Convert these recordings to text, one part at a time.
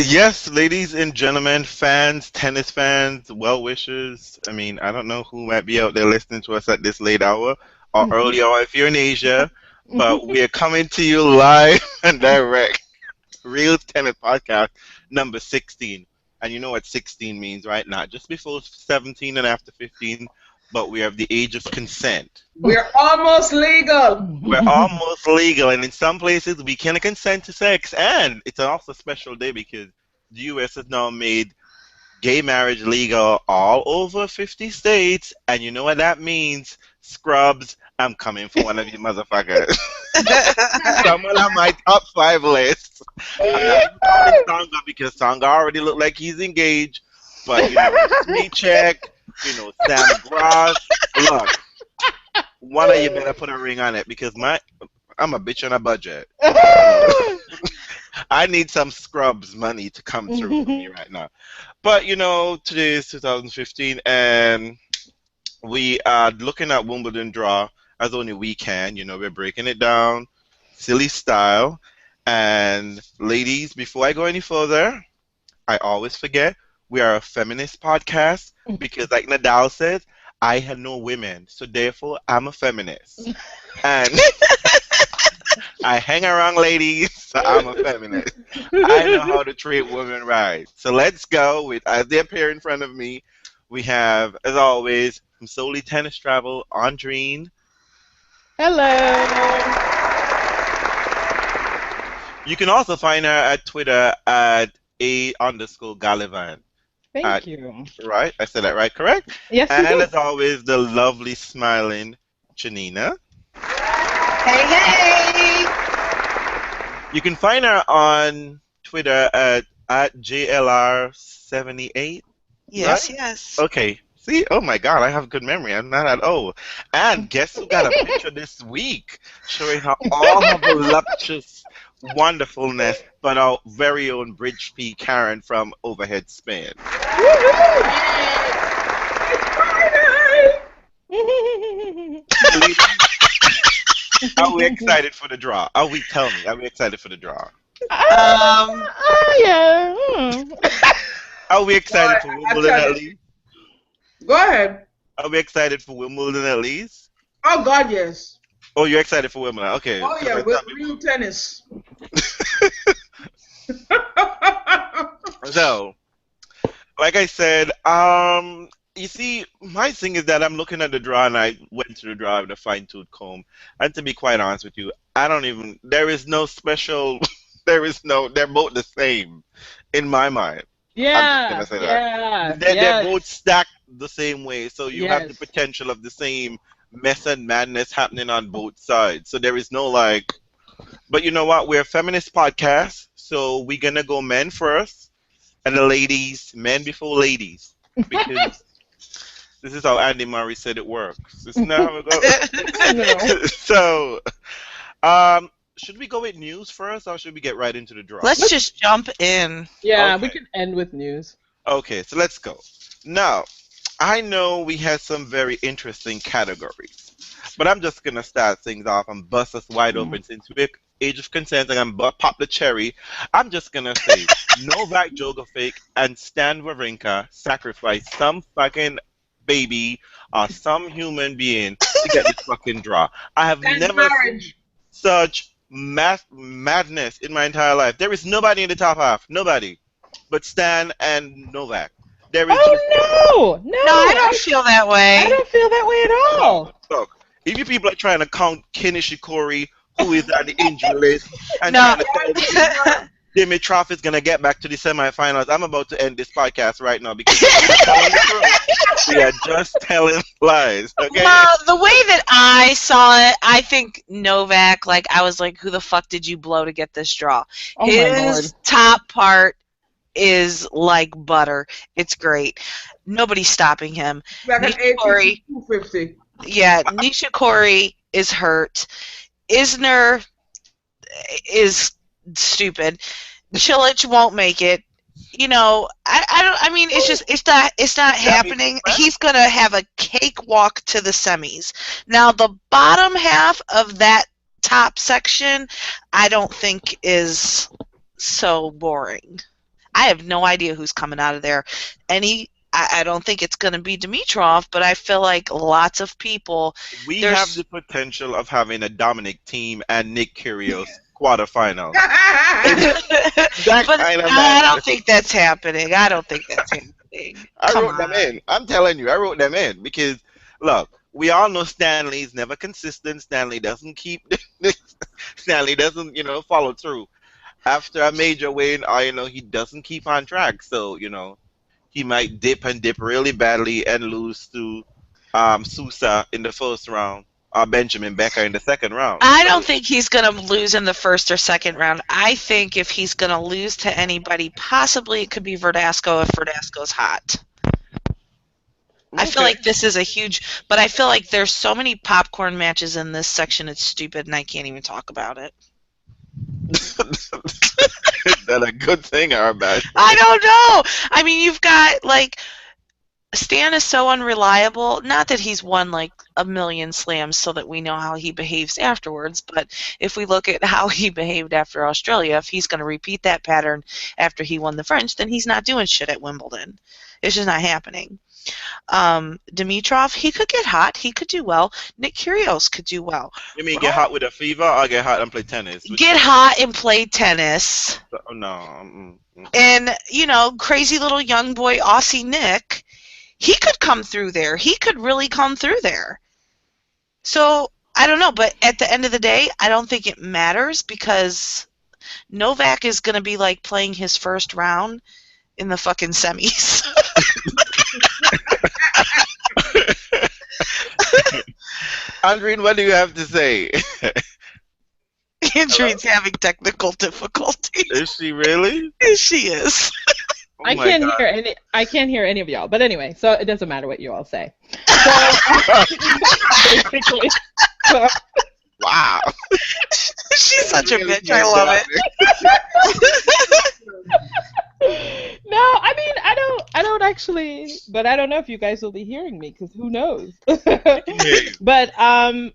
Yes, ladies and gentlemen, fans, tennis fans, well wishers. I mean, I don't know who might be out there listening to us at this late hour or early hour if you're in Asia, but we are coming to you live and direct. Real Tennis Podcast number 16. And you know what 16 means, right? Not just before 17 and after 15, but we are of the age of consent. We're almost legal. We're almost legal, and in some places we can consent to sex. And it's also a special day because the U.S. has now made gay marriage legal all over 50 states. And you know what that means? Scrubs, I'm coming for one of you motherfuckers. Someone on my top 5 list. I'm not counting Sangha because Sangha already looked like he's engaged. But, me check, Sam Gross. Look, one of you better put a ring on it because I'm a bitch on a budget. I need some Scrubs money to come through for me right now. But today is 2015 and we are looking at Wimbledon draw as only we can. We're breaking it down, silly style. And ladies, before I go any further, I always forget we are a feminist podcast because like Nadal says, I have no women, so therefore I'm a feminist. And I hang around ladies, so I'm a feminist. I know how to treat women right. So let's go with, as they appear in front of me, we have, as always, from Solely Tennis Travel, Andreen. Hello. You can also find her at Twitter at _Gallivan. Thank you. Right? I said that right, correct? Yes, and you did. as always, the lovely, smiling Janina. Hey, hey! You can find her on Twitter at JLR78. Yes, right? yes. Okay. See? Oh my God, I have good memory. I'm not at all. And guess who got a picture this week showing her all her voluptuous wonderfulness, but our very own Bridge P. Karen from Overhead Spain. Are we excited for the draw? Tell me, are we excited for the draw? Yeah. Are we excited for Wimbledon at least? Go ahead. Are we excited for Wimbledon at least? Oh, God, yes. Oh, you're excited for Wimbledon? Okay. Oh, yeah, with real tennis. So, like I said, you see, my thing is that I'm looking at the draw and I went to the draw with a fine-tooth comb. And to be quite honest with you, there is no special, they're both the same in my mind. Yeah. They're both stacked the same way, so you have the potential of the same mess and madness happening on both sides. So there is no but you know what? We're a feminist podcast, so we're gonna go men first, and the ladies, men before ladies, because this is how Andy Murray said it works. Isn't that how it goes? So, should we go with news first, or should we get right into the draw? Let's just jump in. Yeah, Okay. we can end with news. Okay, so let's go. Now, I know we had some very interesting categories, but I'm just going to start things off and bust us wide open since we're age of consent and I'm pop the cherry. I'm just going to say Novak Djokovic and Stan Wawrinka sacrificed some fucking baby or some human being to get this fucking draw. I have never seen such madness in my entire life. There is nobody in the top half. Nobody. But Stan and Novak. There is Oh, no, No, I don't feel that way. I don't feel that way at all. Look, if you people are trying to count Kenny Shikori, who is on the injury list, and No. trying to tell me Dimitrov is going to get back to the semifinals, I'm about to end this podcast right now because we are just telling lies. Okay? Well, the way that I saw it, I think Novak, I was like, who the fuck did you blow to get this draw? Oh, my Lord. His top part is like butter. It's great. Nobody's stopping him. Like an Nishikori, 250. yeah, Nishikori is hurt. Isner is stupid. Chilich won't make it. I mean, it's not happening. He's gonna have a cakewalk to the semis. Now, the bottom half of that top section, I don't think is so boring. I have no idea who's coming out of there. I don't think it's going to be Dimitrov, but I feel like lots of people. We have the potential of having a Dominic Thiem and Nick Kyrgios quarterfinal. But I don't think that's happening. I don't think that's happening. I wrote them in. I'm telling you, I wrote them in because, look, we all know Stanley's never consistent. Stanley doesn't follow through. After a major win, he doesn't keep on track. So, he might dip really badly and lose to Sousa in the first round or Benjamin Becker in the second round. I don't think he's going to lose in the first or second round. I think if he's going to lose to anybody, possibly it could be Verdasco if Verdasco's hot. I feel like this is a huge, but I feel like there's so many popcorn matches in this section, it's stupid, and I can't even talk about it. Is that a good thing or a bad thing? I don't know. I mean, you've got, Stan is so unreliable. Not that he's won, a million slams so that we know how he behaves afterwards, but if we look at how he behaved after Australia, if he's going to repeat that pattern after he won the French, then he's not doing shit at Wimbledon. It's just not happening. Dimitrov, he could get hot. He could do well. Nick Kyrgios could do well. You mean get hot with a fever or get hot and play tennis? Get hot and play tennis. No. And, crazy little young boy Aussie Nick, he could come through there. He could really come through there. So, I don't know. But at the end of the day, I don't think it matters because Novak is going to be playing his first round in the fucking semis. Andreen, what do you have to say? Andreen's having technical difficulties. Is she really? She is. Oh I can't hear any of y'all. But anyway, so it doesn't matter what you all say. So, basically, wow. She's such a bitch. I love it. No, I mean I don't actually, but I don't know if you guys will be hearing me because who knows. But I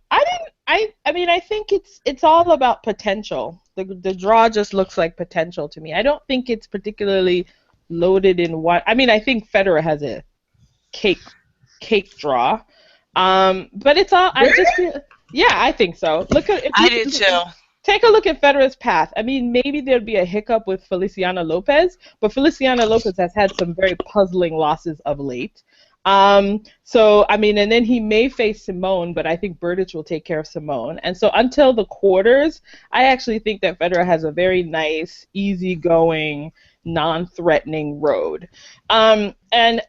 think it's all about potential. The draw just looks like potential to me. I don't think it's particularly loaded in what. I mean, I think Federer has a cake draw. But it's all. I just feel. Yeah, I think so. I do too. Take a look at Federer's path. I mean, maybe there'd be a hiccup with Feliciano Lopez, but Feliciano Lopez has had some very puzzling losses of late. So, I mean, and then he may face Simone, but I think Berdych will take care of Simone. And so until the quarters, I actually think that Federer has a very nice, easygoing, non-threatening road. And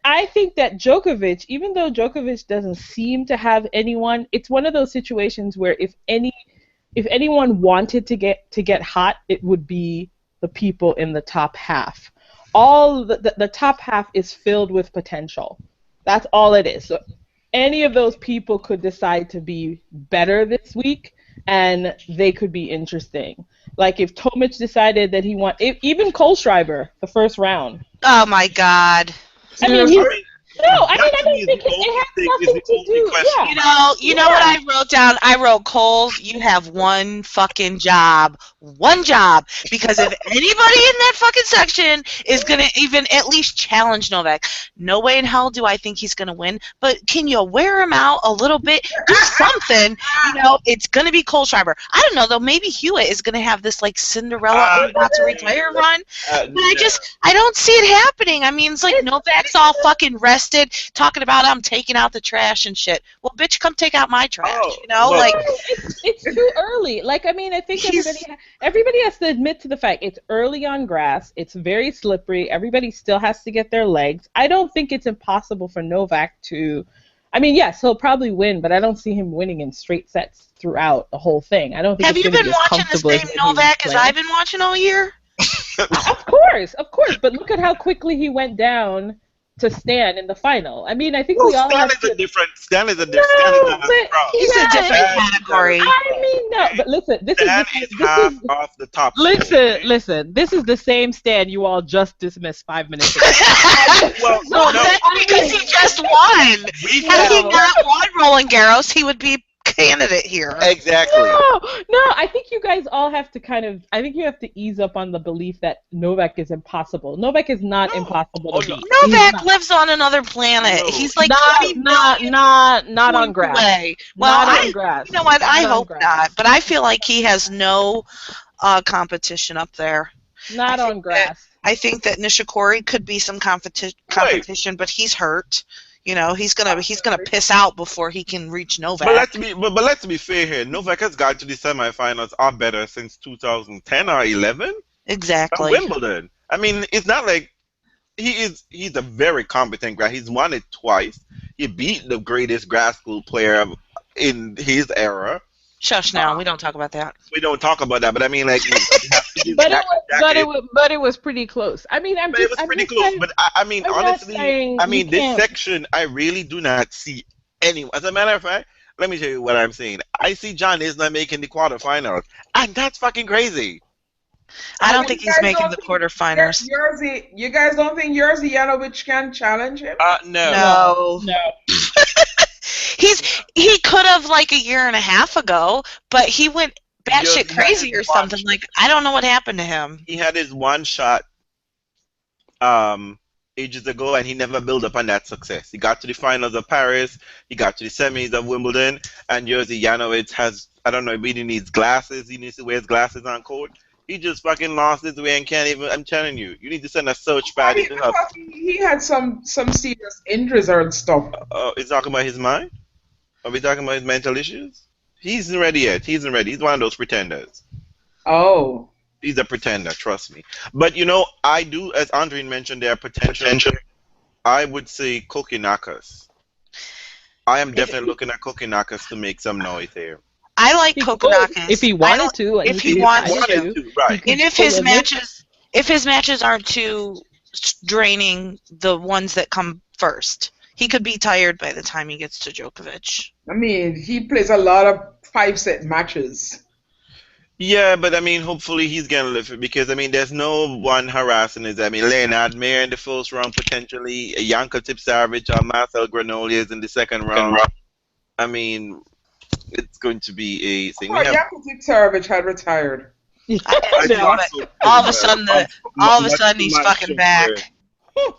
I think that Djokovic, even though Djokovic doesn't seem to have anyone, it's one of those situations where if anyone wanted to get hot, it would be the people in the top half. All the top half is filled with potential. That's all it is. So any of those people could decide to be better this week, and they could be interesting. Like if Tomic decided that he even Kohlschreiber, the first round. Oh my God. I mean, I don't think it has nothing to do. Yeah. You know what I wrote down? I wrote, Coles, you have one fucking job. One job. Because if anybody in that fucking section is going to even at least challenge Novak, no way in hell do I think he's going to win. But can you wear him out a little bit? Do something. It's going to be Kohlschreiber. I don't know, though. Maybe Hewitt is going to have this, Cinderella about to retire run. But I don't see it happening. I mean, it's like Novak's all fucking rested, talking about I'm taking out the trash and shit. Well, bitch, come take out my trash. It's too early. I mean, I think everybody has to admit to the fact it's early on grass. It's very slippery. Everybody still has to get their legs. I don't think it's impossible for Novak to. I mean, yes, he'll probably win, but I don't see him winning in straight sets throughout the whole thing. I don't think. Have you been watching the same Novak as I've been watching all year? Of course. But look at how quickly he went down to Stan in the final. I mean, I think we all have to... Stan is a different He's a different category. I mean, no, but listen, this is half off the top. Listen, this is the same Stan you all just dismissed 5 minutes ago. That's because he just won. Had he not won Roland Garros, he would be candidate here. Exactly. No, I think you guys all have to I think you have to ease up on the belief that Novak is impossible. Novak is not impossible to beat. Novak lives on another planet. No. He's like not 20 million on points grass. away. Well, Not on grass. you know what? I Not on hope grass. not. But I feel like he has no competition up there. Not on grass. I think that Nishikori could be some competition, but he's hurt. You know, he's gonna piss out before he can reach Novak. But let's be fair here. Novak has got to the semifinals or better since 2010 or 11. Exactly. At Wimbledon. I mean, it's not like he's a very competent guy. He's won it twice. He beat the greatest grass school player in his era. Shush now. We don't talk about that. We don't talk about that, but I mean, like, but it was pretty close. I mean, it was pretty close. But I mean, honestly, I mean, this section, I really do not see anyone. As a matter of fact, let me tell you what I'm saying. I see John Isner making the quarterfinals, and that's fucking crazy. I don't think he's making the quarterfinals. You guys don't think Jerzy Janowicz can challenge him? No. He could have like a year and a half ago, but he went batshit crazy or something. Like, I don't know what happened to him. He had his one shot ages ago, and he never built up on that success. He got to the finals of Paris, he got to the semis of Wimbledon, and Jerzy Janowicz has, I don't know, maybe he needs glasses, he needs to wear his glasses on court. He just fucking lost his way and can't even, I'm telling you, you need to send a search party to help. He had some serious injuries and stuff. Is talking about his mind? Are we talking about his mental issues? He isn't ready yet. He isn't ready. He's one of those pretenders. Oh. He's a pretender, trust me. But, you know, I do, as Andre mentioned, there are potential. I would say Kokkinakis. I am definitely looking at Kokkinakis to make some noise here. I like Kokkinakis. If he wanted to. If he wanted to, right. And if his matches aren't too draining, the ones that come first. He could be tired by the time he gets to Djokovic. I mean, he plays a lot of 5-set matches. Yeah, but I mean, hopefully he's gonna live it because I mean, there's no one harassing his. I mean, Leonard Mayer in the first round potentially, Janko Tipsarevic or Marcel Granollers in the second round. I mean, it's going to be a thing. Janko Tipsarevic had retired. All of a sudden, he's fucking back. You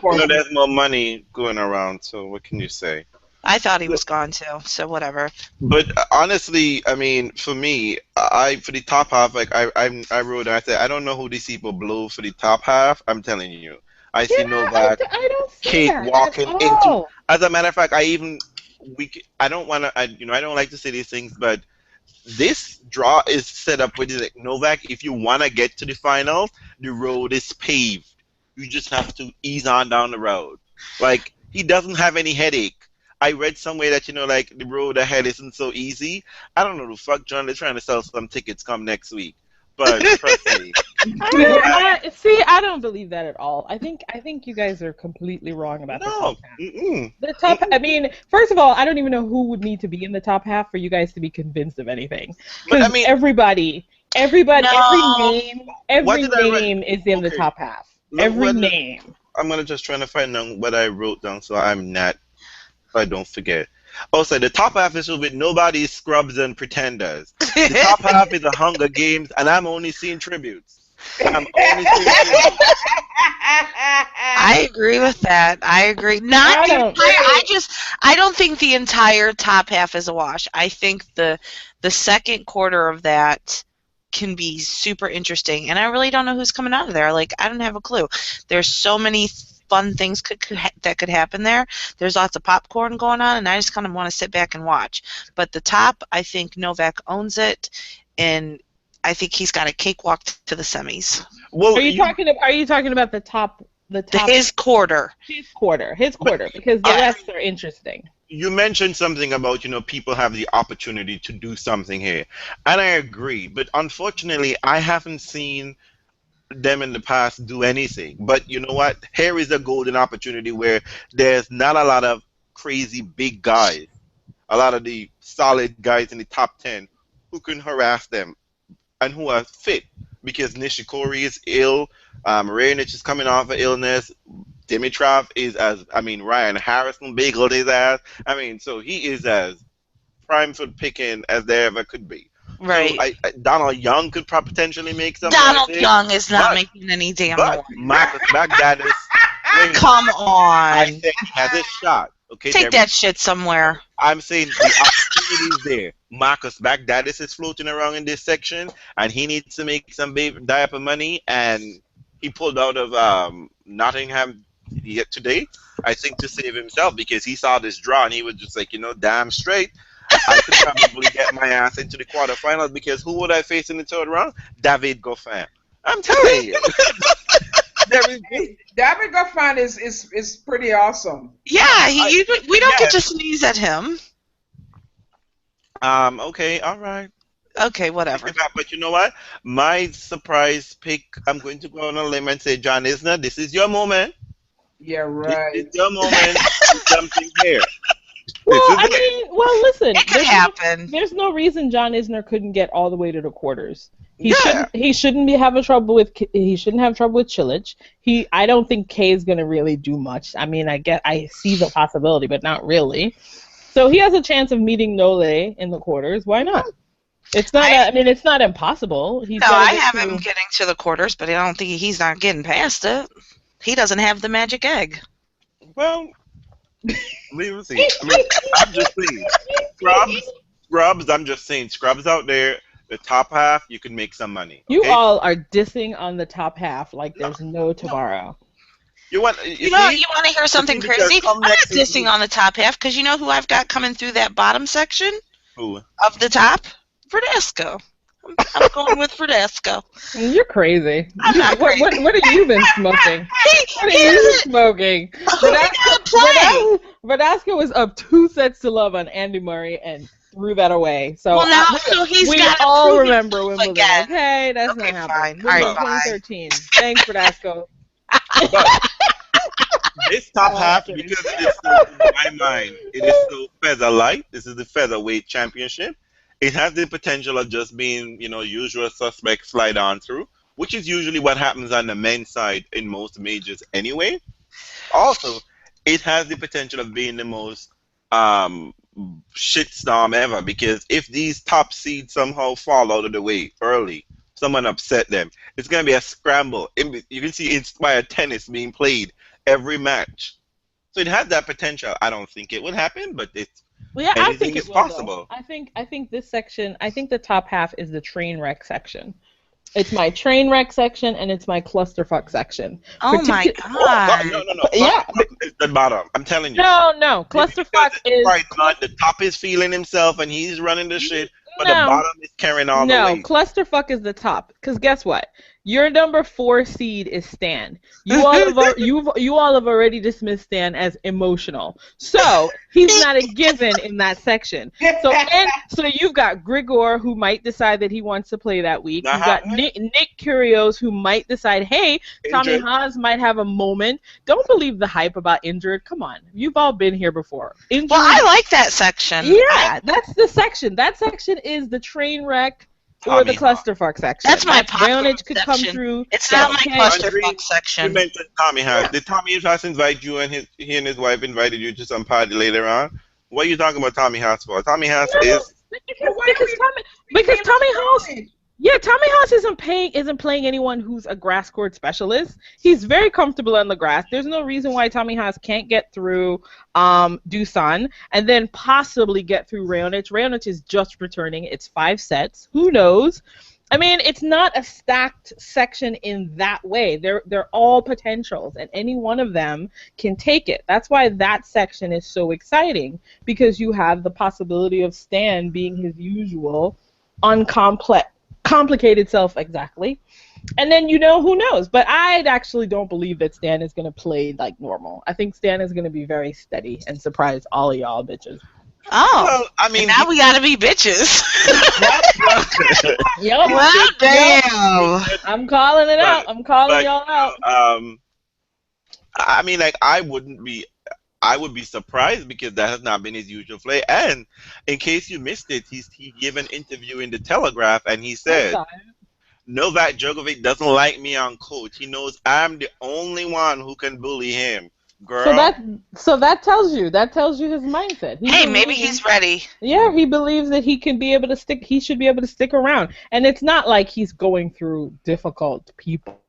know, there's more money going around, so what can you say? I thought he was gone too, so whatever. But honestly, I mean, for me, for the top half, like I wrote, I said, I don't know who these people blow for the top half. I'm telling you, I see Novak, Kate walking into. As a matter of fact, I don't want to, I don't like to say these things, but this draw is set up with like, Novak. If you want to get to the final, the road is paved. You just have to ease on down the road. Like, he doesn't have any headache. I read somewhere that, like, the road ahead isn't so easy. I don't know the fuck, John. They're trying to sell some tickets come next week. But trust me. I don't believe that at all. I think you guys are completely wrong about the top half. The top. I mean, first of all, I don't even know who would need to be in the top half for you guys to be convinced of anything. Because I mean, everybody, every name is in the top half. Every name. I'm gonna just trying to find out what I wrote down so I don't forget. Also, the top half is with nobody scrubs and pretenders. The top half is the Hunger Games, and I'm only seeing tributes. I agree with that. I agree. I don't think the entire top half is a wash. I think the second quarter of that can be super interesting, and I really don't know who's coming out of there. Like, I don't have a clue. There's so many fun things that could happen there. There's lots of popcorn going on, and I just kind of want to sit back and watch. But the top, I think Novak owns it, and I think he's got a cakewalk to the semis. Well, are you talking about the top? His quarter. His quarter, because the rest are interesting. You mentioned something about, people have the opportunity to do something here. And I agree. But unfortunately, I haven't seen them in the past do anything. But you know what? Here is a golden opportunity where there's not a lot of crazy big guys. A lot of the solid guys in the top 10 who can harass them and who are fit. Because Nishikori is ill. Marinic is coming off of illness. Dimitrov is Ryan Harrison bageled his ass. So he is as prime foot picking as there ever could be. So Right. Donald Young could potentially make some Donald noise, Young is not but making any damn but noise. Marcus Baghdadis, wait, Come I on. think he has a shot. Okay, Take that shit somewhere. I'm saying the opportunity is there. Marcus Baghdadis is floating around in this section, and he needs to make some diaper money, and he pulled out of Nottingham yet today, I think, to save himself because he saw this draw and he was just like, damn straight. I could probably get my ass into the quarterfinals because who would I face in the third round? David Goffin. I'm telling you. David Goffin is pretty awesome. Yeah, we don't get yes. to sneeze at him. Okay, all right. Okay, whatever. But you know what? My surprise pick, I'm going to go on a limb and say, John Isner, this is your moment. Yeah, right. This is your moment to do something here. Well, listen. It could happen. There's no reason John Isner couldn't get all the way to the quarters. He Yeah. shouldn't have trouble with Chilich. I don't think Kay is gonna really do much. I mean, I see the possibility, but not really. So he has a chance of meeting Nole in the quarters. Why not? It's not. It's not impossible. I have him getting to the quarters, but I don't think he's not getting past it. He doesn't have the magic egg. Well, we will see. I'm just saying. Scrubs, I'm just saying. Scrubs out there, the top half, you can make some money. Okay? You all are dissing on the top half like there's no tomorrow. You want to hear something crazy? I'm not dissing on the top half because you know who I've got coming through that bottom section? Who? Of the top? Verdasco. I'm going with Verdasco. You're crazy. I'm not crazy. What have you been smoking? What are you smoking? Verdasco was up 2-0 on Andy Murray and threw that away. So we all remember Wimbledon. Again. Okay, that's not happening. Fine. Wimbledon 2013. Thanks, Verdasco. But this top half, because it is so, in my mind, it is so feather light. This is the featherweight championship. It has the potential of just being, usual suspect slide on through, which is usually what happens on the men's side in most majors anyway. Also, it has the potential of being the most shitstorm ever because if these top seeds somehow fall out of the way early, someone upset them, it's going to be a scramble. You can see Inspired Tennis being played every match. So it has that potential. I don't think it would happen, but I think it's it will, possible. Though. I think this section, the top half is the train wreck section. It's my train wreck section and it's my clusterfuck section. Oh my god! No. Yeah, it's the bottom. I'm telling you. No. Clusterfuck is right. The top is feeling himself and he's running the shit, but the bottom is carrying all the weight. No, clusterfuck is the top. Because guess what? Your number 4 seed is Stan. You all have already dismissed Stan as emotional. So he's not a given in that section. So you've got Grigor, who might decide that he wants to play that week. You've got Nick Kyrgios, who might decide, hey, Tommy Haas might have a moment. Don't believe the hype about injured. Come on, you've all been here before. Injured, well, I like that section. Yeah, that's the section. That section is the train wreck. Or the clusterfuck section. That's my popular Raonic could section. Come through. It's not my clusterfuck section. You mentioned Tommy Haas. Did Tommy Haas invite you and he and his wife invited you to some party later on? What are you talking about Tommy Haas for? Tommy Haas is... Because Tommy Haas... Yeah, Tommy Haas isn't playing anyone who's a grass court specialist. He's very comfortable on the grass. There's no reason why Tommy Haas can't get through Dusan and then possibly get through Raonic. Raonic is just returning. It's 5 sets. Who knows? I mean, it's not a stacked section in that way. They're all potentials, and any one of them can take it. That's why that section is so exciting, because you have the possibility of Stan being his usual complicated self, exactly. And then, who knows? But I actually don't believe that Stan is going to play like normal. I think Stan is going to be very steady and surprise all of y'all bitches. Oh, well, I mean, now we gotta be bitches. Yep. Well, damn. I'm calling it out. I'm calling y'all out. I mean, like, I would be surprised because that has not been his usual play. And in case you missed it, he gave an interview in the Telegraph and he said, Novak Djokovic doesn't like me on court. He knows I'm the only one who can bully him. girl. So that tells you his mindset. Hey, maybe he's ready. Yeah, he believes that he can be able to stick. He should be able to stick around, and it's not like he's going through difficult people.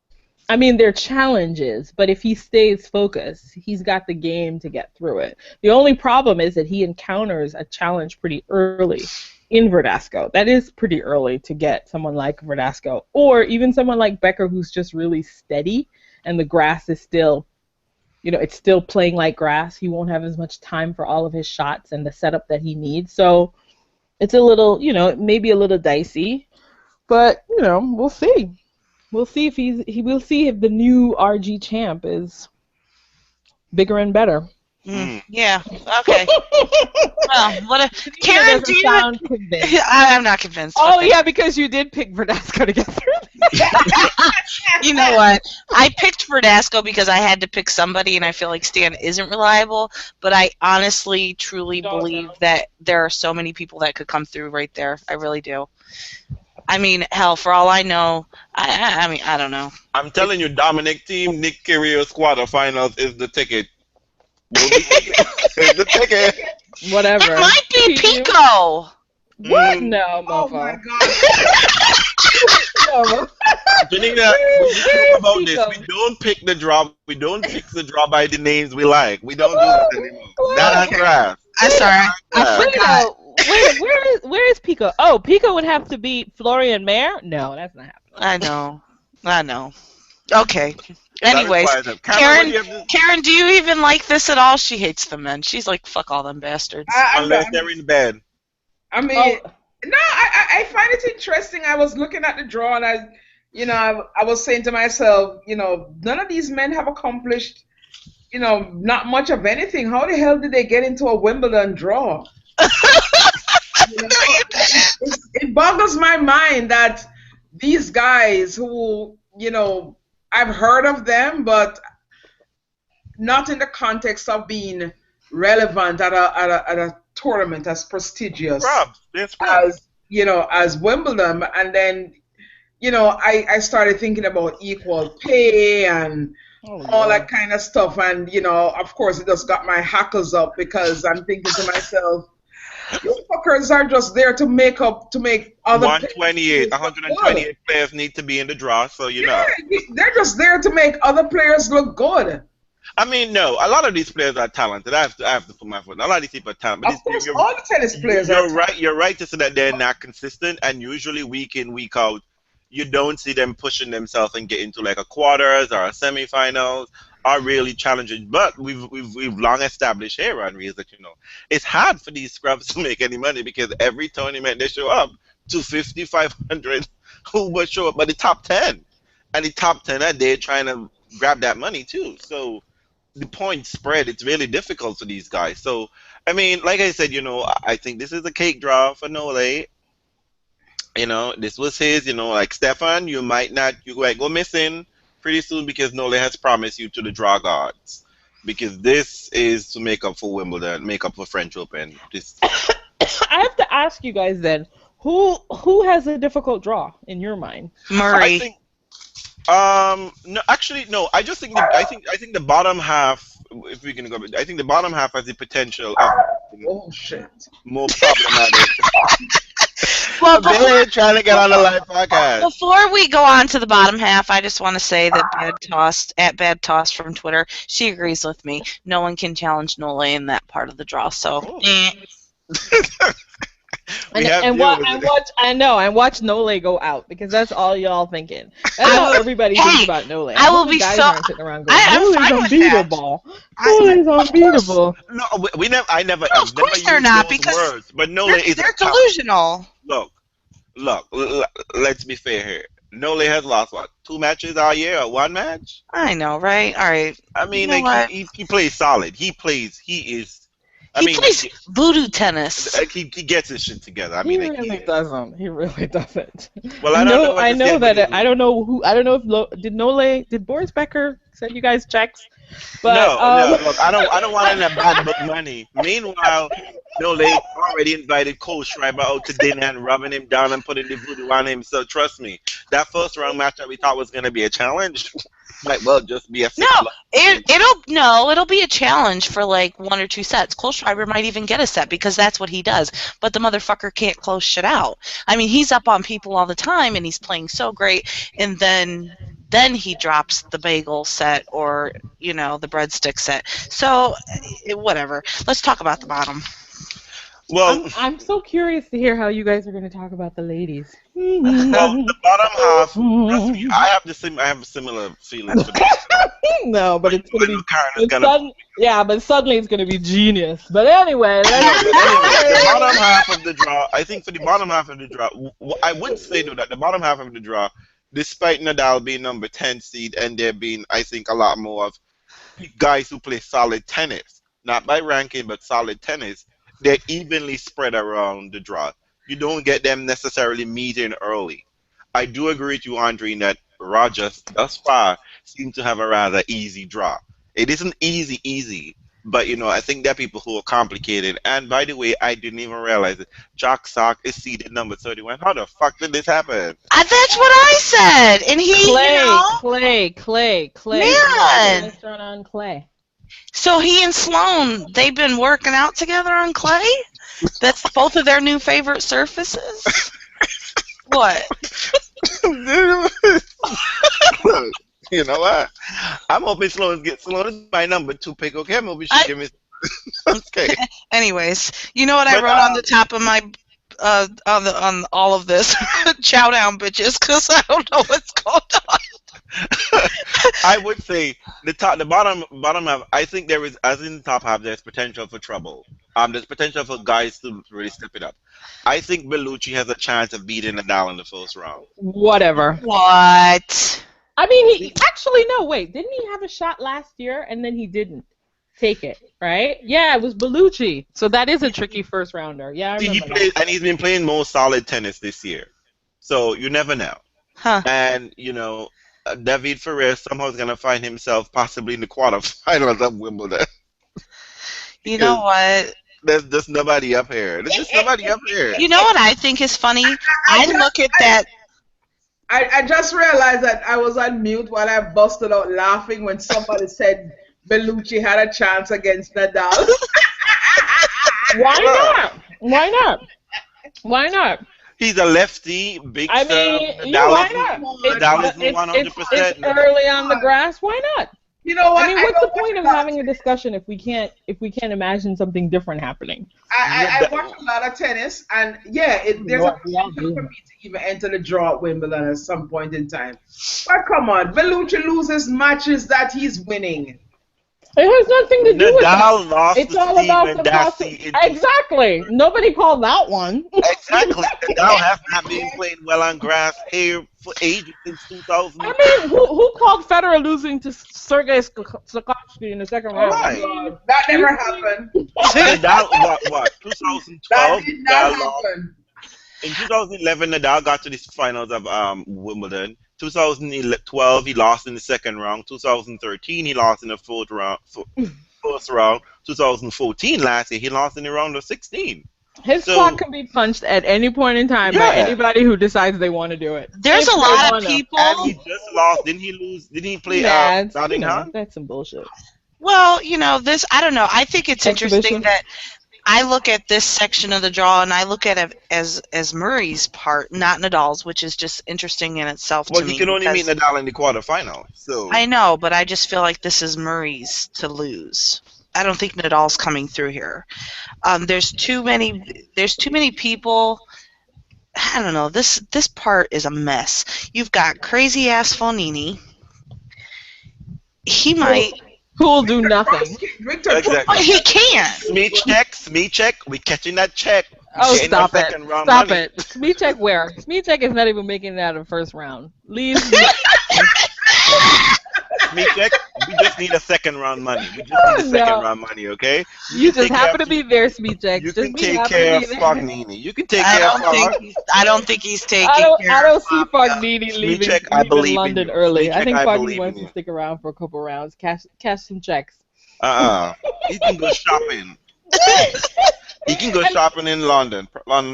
I mean, they're challenges, but if he stays focused, he's got the game to get through it. The only problem is that he encounters a challenge pretty early in Verdasco. That is pretty early to get someone like Verdasco, or even someone like Becker who's just really steady, and the grass is still, it's still playing like grass. He won't have as much time for all of his shots and the setup that he needs. So it's a little, maybe a little dicey, but, we'll see. We'll see if we'll see if the new RG champ is bigger and better. Yeah. Okay. Well, Karen, do you sound convinced? I'm not convinced. Oh yeah, because you did pick Verdasco to get through. You know what? I picked Verdasco because I had to pick somebody, and I feel like Stan isn't reliable. But I honestly, truly believe that there are so many people that could come through right there. I really do. I mean, hell, for all I know, I mean, I don't know. I'm telling you, Dominic team, Nick Kyrgios quarterfinals is the ticket. We'll be it's the ticket. Whatever. It might be Pico. What? No, Oh mofo. my God. No. Janina, we talk about this. We don't pick the draw. We don't pick the draw by the names we like. We don't do this anymore. Not on grass. I'm sorry. I forgot. Where is Pico? Oh, Pico would have to beat Florian Mayer? No, that's not happening. I know. Okay. Anyways, Karen, Karen, do you even like this at all? She hates the men. She's like, fuck all them bastards. unless they're in bed. I mean, no, I find it interesting. I was looking at the draw, and I was saying to myself, none of these men have accomplished, not much of anything. How the hell did they get into a Wimbledon draw? It boggles my mind that these guys who, I've heard of them, but not in the context of being relevant at a tournament as prestigious as Wimbledon. And then, I started thinking about equal pay and all that kind of stuff. And, of course, it just got my hackles up because I'm thinking to myself, you fuckers are just there to make other 128 players need to be in the draw, so they're just there to make other players look good. I mean, no, a lot of these players are talented. I have to put my foot. A lot of these people are talented. Of course, all the tennis players are talented. Right. You're right to say that they're not consistent, and usually week in, week out, you don't see them pushing themselves and get into like a quarters or a semifinals. Are really challenging, but we've long established here on Reels that it's hard for these scrubs to make any money because every tournament they show up 250, 500, who would show up by the top 10, and the top 10 are there trying to grab that money too. So the point spread, it's really difficult for these guys. So I mean, like I said, I think this is a cake draw for Nole. This was his. Like Stefan, you might go missing pretty soon because Nole has promised you to the draw gods, because this is to make up for Wimbledon, make up for French Open. I have to ask you guys then, who has a difficult draw in your mind? Murray. I think, no, actually no. I just think I think the bottom half, if we can go, I think the bottom half has the potential of more problematic. Well, they're trying to get on the live podcast. Before we go on to the bottom half, I just want to say that Bad Toss from Twitter, she agrees with me. No one can challenge Nole in that part of the draw. So. Watch Nole go out, because that's all y'all thinking. That's all everybody thinks about Nole. I will be guys so. Aren't sitting around going, Nole's unbeatable. Nole's unbeatable. No, I never. No, of course they're not, because words, but Nole is they're delusional. Look. Let's be fair here. Nole has lost 2 matches all year, or 1 match. I know, right? All right. I mean, he plays solid. He plays voodoo tennis. He gets his shit together. I He mean, really doesn't. He really doesn't. Well, I don't know. Did Boris Becker send you guys checks But no. Look, I don't want any bad book money. Meanwhile, they already invited Cole Schreiber out to dinner and rubbing him down and putting the voodoo on him. So trust me, that first round match that we thought was gonna be a challenge might well just be a No, it'll be a challenge for like 1 or 2 sets. Cole Schreiber might even get a set because that's what he does. But the motherfucker can't close shit out. I mean, he's up on people all the time and he's playing so great, and then he drops the bagel set or the breadstick set. So whatever. Let's talk about the bottom. Well, I'm so curious to hear how you guys are going to talk about the ladies. well, the bottom half. Trust me, I have similar feelings for this. No, but it's going to be. But suddenly it's going to be genius. But anyway, the bottom half of the draw. I think for the bottom half of the draw, I would say though that the bottom half of the draw, despite Nadal being number 10 seed and there being, I think, a lot more of guys who play solid tennis, not by ranking but solid tennis, they're evenly spread around the draw. You don't get them necessarily meeting early. I do agree with you, Andre, that Rogers thus far seems to have a rather easy draw. It isn't easy, but I think there are people who are complicated. And by the way, I didn't even realize it. Jack Sock is seeded number 31. How the fuck did this happen? That's what I said. And he, Clay. Man. On Clay. So he and Sloane, they've been working out together on clay? That's both of their new favorite surfaces? What? You know what? I'm hoping Sloane is my number 2 pick. Okay, I'm hoping she give me. Okay. Anyways, you know what I wrote on the top of my on all of this? Chow down, bitches, because I don't know what's going on. I would say the bottom half. I think there is, as in the top half, there's potential for trouble. There's potential for guys to really step it up. I think Bellucci has a chance of beating Nadal in the first round. Whatever. What? I mean, he actually no. Wait, didn't he have a shot last year and then he didn't take it? Right? Yeah, it was Bellucci. So that is a tricky first rounder. Yeah, I remember. And he's been playing more solid tennis this year, so you never know. Huh? And David Ferrer somehow is going to find himself possibly in the quarterfinals of Wimbledon. You know what? There's just nobody up here. There's just nobody up here. You know what I think is funny? I look at that. I just realized that I was on mute while I busted out laughing when somebody said Bellucci had a chance against Nadal. Why not? He's a lefty, big serve. Why not? Nadal isn't 100%. It's early on the grass. Why not? You know what? I mean, what's the point of having a discussion if we can't imagine something different happening? I watch a lot of tennis, and there's a potential for me to even enter the draw at Wimbledon at some point in time. But come on, Bellucci loses matches that he's winning. It has nothing to do with Nadal lost it's all about the possibility. Exactly. Nobody called that one. Exactly. Nadal has not been playing well on grass here for ages since 2000. I mean, who called Federer losing to Sergei Slavkovsky in the second round? Right. That never happened. Nadal, what? 2012? That did not happen. In 2011, Nadal got to the finals of Wimbledon. 2012, he lost in the second round. 2013, he lost in the first round. 2014, last year, he lost in the round of 16. His clock can be punched at any point in time by anybody who decides they want to do it. There's a lot of people. And he just lost. Didn't he lose? Didn't he play Nottingham? That's some bullshit. Well, this, I don't know. I think it's interesting that I look at this section of the draw and I look at it as Murray's part, not Nadal's, which is just interesting in itself to me. Well, he can only meet Nadal in the quarterfinal. So I know, but I just feel like this is Murray's to lose. I don't think Nadal's coming through here. There's too many people. I don't know. This part is a mess. You've got crazy ass Fonini. He might. Who will do nothing. Exactly. Oh, he can't. Smechek, we catching that check. Oh, stop it. Stop it. Smechek where? Smechek is not even making it out of the first round. Leave. Smechek, We just need a second round money. We just need a second round money, okay? You just happen to be there, Speed Check. You can take care of Fognini. You can take care of Fog. I don't think he's taking care I don't of see Fognini leaving London early. I think Fognini wants to stick around for a couple rounds, cash some checks. He can go shopping. He can go shopping in London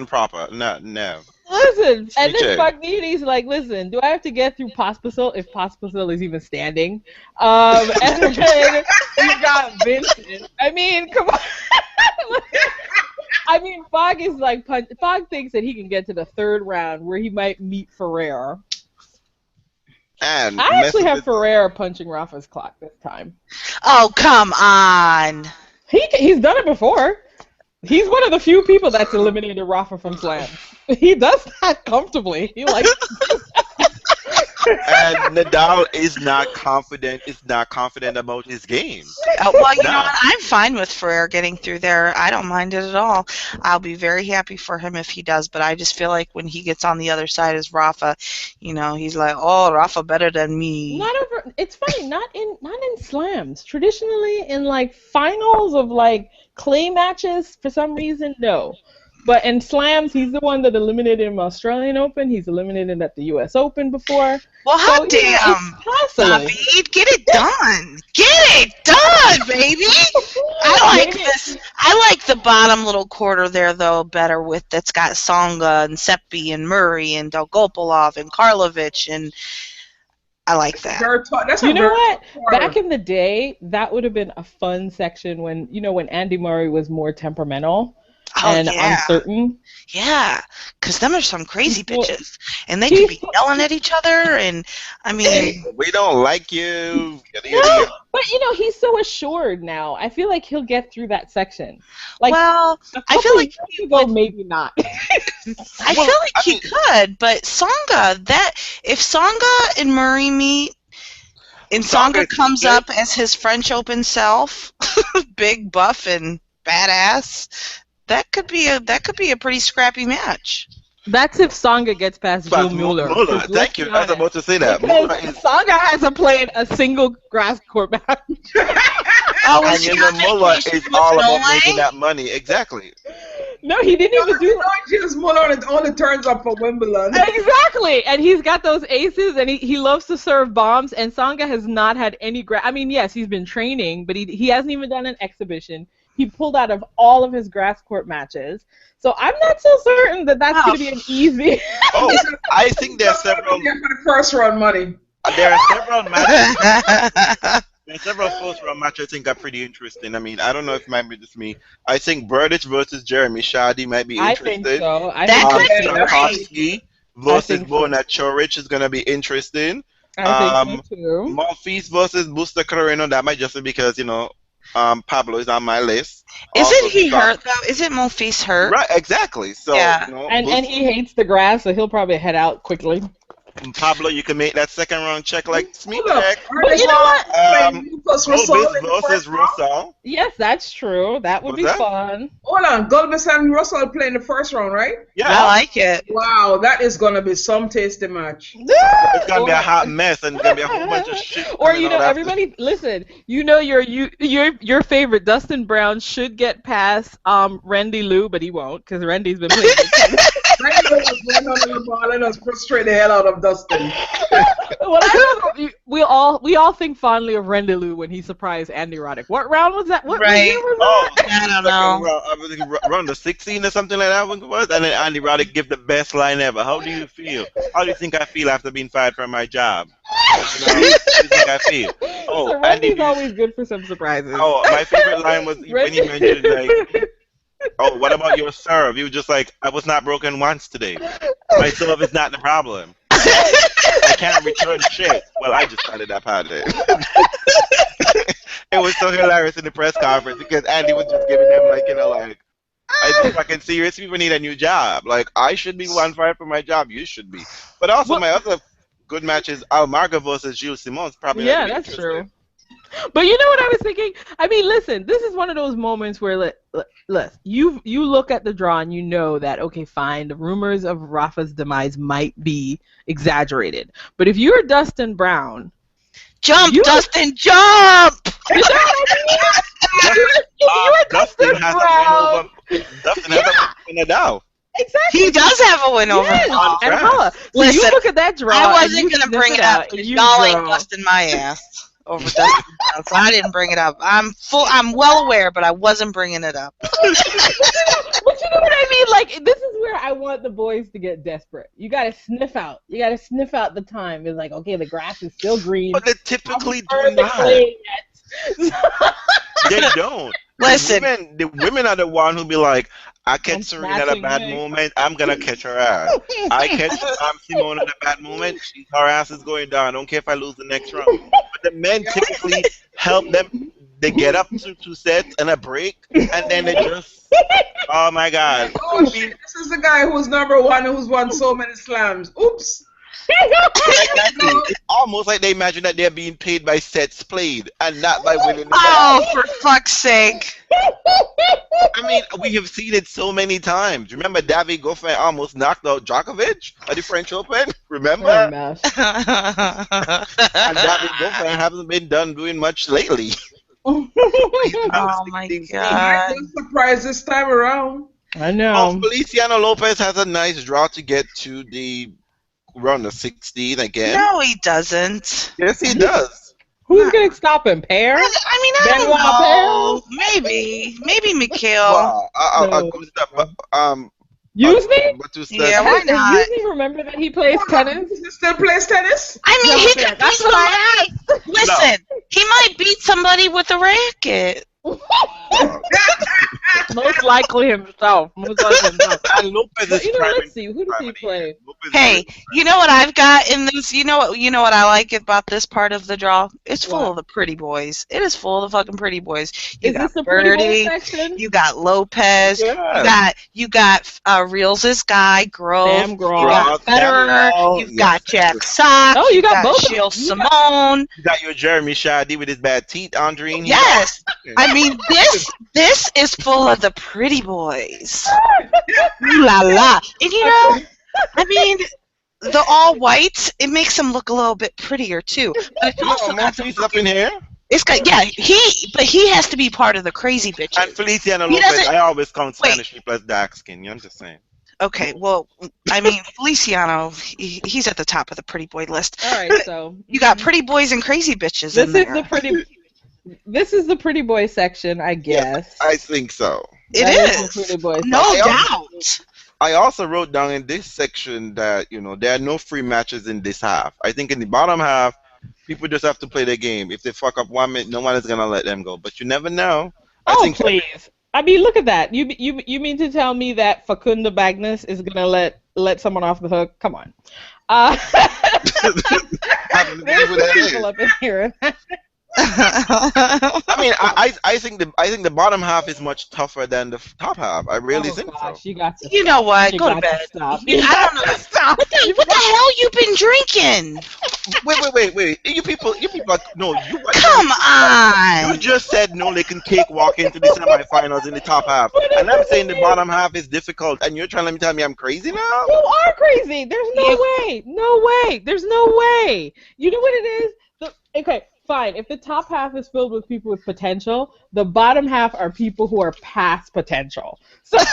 proper. No. Listen, and then Fognini's like, listen, do I have to get through Pospisil if Pospisil is even standing? And then you got Vincent. I mean, come on. I mean, Fogg is like, Fogg thinks that he can get to the third round where he might meet Ferrer. And I actually have Ferrer punching Rafa's clock this time. Oh, come on. He's done it before. He's one of the few people that's eliminated Rafa from slams. He does that comfortably. He likes. And Nadal is not confident. Is not confident about his game. Well, you know what? I'm fine with Ferrer getting through there. I don't mind it at all. I'll be very happy for him if he does. But I just feel like when he gets on the other side as Rafa, you know, he's like, oh, Rafa better than me. It's funny. Not in slams. Traditionally, in like finals of like clay matches, for some reason, no. But in slams, he's the one that eliminated him in Australian Open. He's eliminated at the U.S. Open before. Well, hot damn. David, get it done. Get it done, baby. I like this. I like the bottom little quarter there, though, better that's got Tsonga and Seppi and Murray and Dolgopolov and Karlovic, and I like that. You know what? Back in the day, that would have been a fun section when Andy Murray was more temperamental. And uncertain. Yeah, because them are some crazy bitches. And they could be yelling at each other, and, I mean... We don't like you. No, but, he's so assured now. I feel like he'll get through that section. Like, well, I feel like he would. Maybe not. I feel like he could, but Tsonga, if Tsonga and Murray meet, and Tsonga comes up as his French Open self, big, buff, and badass... That could be a pretty scrappy match. That's if Tsonga gets past Gil Mueller. Thank you. I was about to say that. Tsonga hasn't played a single grass court match. And Mueller is all about making that money. Exactly. No, he didn't even do that. Just Mueller only turns up for Wimbledon. Exactly. And he's got those aces, and he loves to serve bombs, and Tsonga has not had any I mean, yes, he's been training, but he hasn't even done an exhibition. He pulled out of all of his grass court matches. So I'm not so certain that that's going to be an easy... I think there are several... For the first round money. There are several matches... There's several first round matches I think are pretty interesting. I mean, I don't know if it might be just me. I think Burditch versus Jeremy Shadi might be interesting. I think so. Tarkovsky versus Bona Chorich is going to be interesting. I think so too. Monfils versus Busta Carreno, that might just be because, Pablo is on my list. Isn't he hurt though? Isn't Monfils hurt? Right, exactly. So and he hates the grass, so he'll probably head out quickly. Pablo, you can make that second round check like Smith. But you know what? Gulbis versus Russell. Yes, that's true. That would be fun. Hold on, Gulbis and Russell playing the first round, right? Yeah, I like it. Wow, that is gonna be some tasty match. It's gonna be a hot mess, and it's gonna be a whole bunch of shit. Or everybody, listen. Your favorite Dustin Brown should get past Randy Lou, but he won't because Randy's been playing. Randy was running on the ball and us frustrate the hell out of Dustin. We all think fondly of Randy Lou when he surprised Andy Roddick. What round was that? What year was that? I don't know. I was around the 16 or something like that. I think it was, and then Andy Roddick give the best line ever. How do you feel? How do you think I feel after being fired from my job? How do you think I feel? Oh, so Randy's always good for some surprises. Oh, my favorite line was when he mentioned like, "Oh, what about your serve?" He was just like, "I was not broken once today. My serve is not the problem. I can't return shit." Well, I just started that part of it. It was so hilarious in the press conference because Andy was just giving them I think fucking serious people need a new job. Like, I should be one fired for my job. You should be. But also my other good match is Almarga versus Gilles Simons. Probably. Yeah, that's true. But you know what I was thinking? I mean, listen, this is one of those moments where you look at the draw and you know that, okay, fine, the rumors of Rafa's demise might be exaggerated. But if you're Dustin Brown, Jump, Dustin, jump! Dustin has a winner now. Exactly. He does have a win over Yes. Paul. And Paula, so Listen, you look at that draw. I wasn't going to bring it up because y'all ain't busting my ass over Dustin. So I didn't bring it up. I'm well aware, but I wasn't bringing it up. But you know what I mean? Like, this is where I want the boys to get desperate. You gotta sniff out. You gotta sniff out the time. It's like, okay, the grass is still green. But they typically do not. They don't. Listen, the women are the one who be like, I catch Serena at a bad moment, I'm gonna catch her ass. I catch Simone at a bad moment, her ass is going down. I don't care if I lose the next round. But the men typically help them. They get up to 2 sets and a break, and then they just, oh my God. Oh shit! This is the guy who's #1, who's won so many slams. Oops. Exactly. It's almost like they imagine that they're being paid by sets played and not by winning the match. oh, for fuck's sake. I mean, we have seen it so many times. Remember David Goffin almost knocked out Djokovic at the French Open? Remember? Oh, mess. And David Goffin hasn't been done doing much lately. Oh my God. I'm surprised this time around. I know. Oh, Feliciano Lopez has a nice draw to get to the round of 16 again. No, he doesn't. Yes, he does. Who's going to stop him? Pear? I mean, I don't know. Maybe Mikhail. Well, I'll go step Usually? Yeah, why not? Usually remember that he plays tennis? He still plays tennis? I mean, he could That's beat what I somebody. Listen, he might beat somebody with a racket. Most likely himself. And Lopez is let's see. Who does he play? Hey, you know what I've got in this? You know what I like about this part of the draw? It's full of the pretty boys. It is full of fucking pretty boys. You got Birdie, you got Lopez, you got Reals' guy, Grove, you got Federer, you've got Jack Sock, you got both Gilles Simone. You got your Jeremy Shaddy with his bad teeth, Andreen. Yes. I mean, this is full of the pretty boys. Ooh la la. And you know, I mean, the all whites, it makes them look a little bit prettier too. But it's also got up in here. It's got but he has to be part of the crazy bitches. And Feliciano Lopez, I always count Spanish people as dark skin. You understand? Okay, well, I mean, Feliciano, he's at the top of the pretty boy list. All right, so you got pretty boys and crazy bitches. This is the pretty boy section, I guess. Yeah, I think so. It is. Pretty boy no doubt. I also wrote down in this section that, there are no free matches in this half. I think in the bottom half, people just have to play their game. If they fuck up 1 minute, no one is going to let them go. But you never know. Please. I mean, look at that. You mean to tell me that Facundo Bagnis is going to let someone off the hook? Come on. There's people up in here. I mean, I think the bottom half is much tougher than the top half. I really think so. You know what? Go to bed. I don't know. Stop. What the hell you been drinking? Wait. You people no. Come on. You just said no. They can cakewalk into the semifinals in the top half, and I'm saying the bottom half is difficult, and you're trying to tell me I'm crazy now? You are crazy. There's no way. No way. There's no way. You know what it is? Okay. Fine. If the top half is filled with people with potential, the bottom half are people who are past potential. So I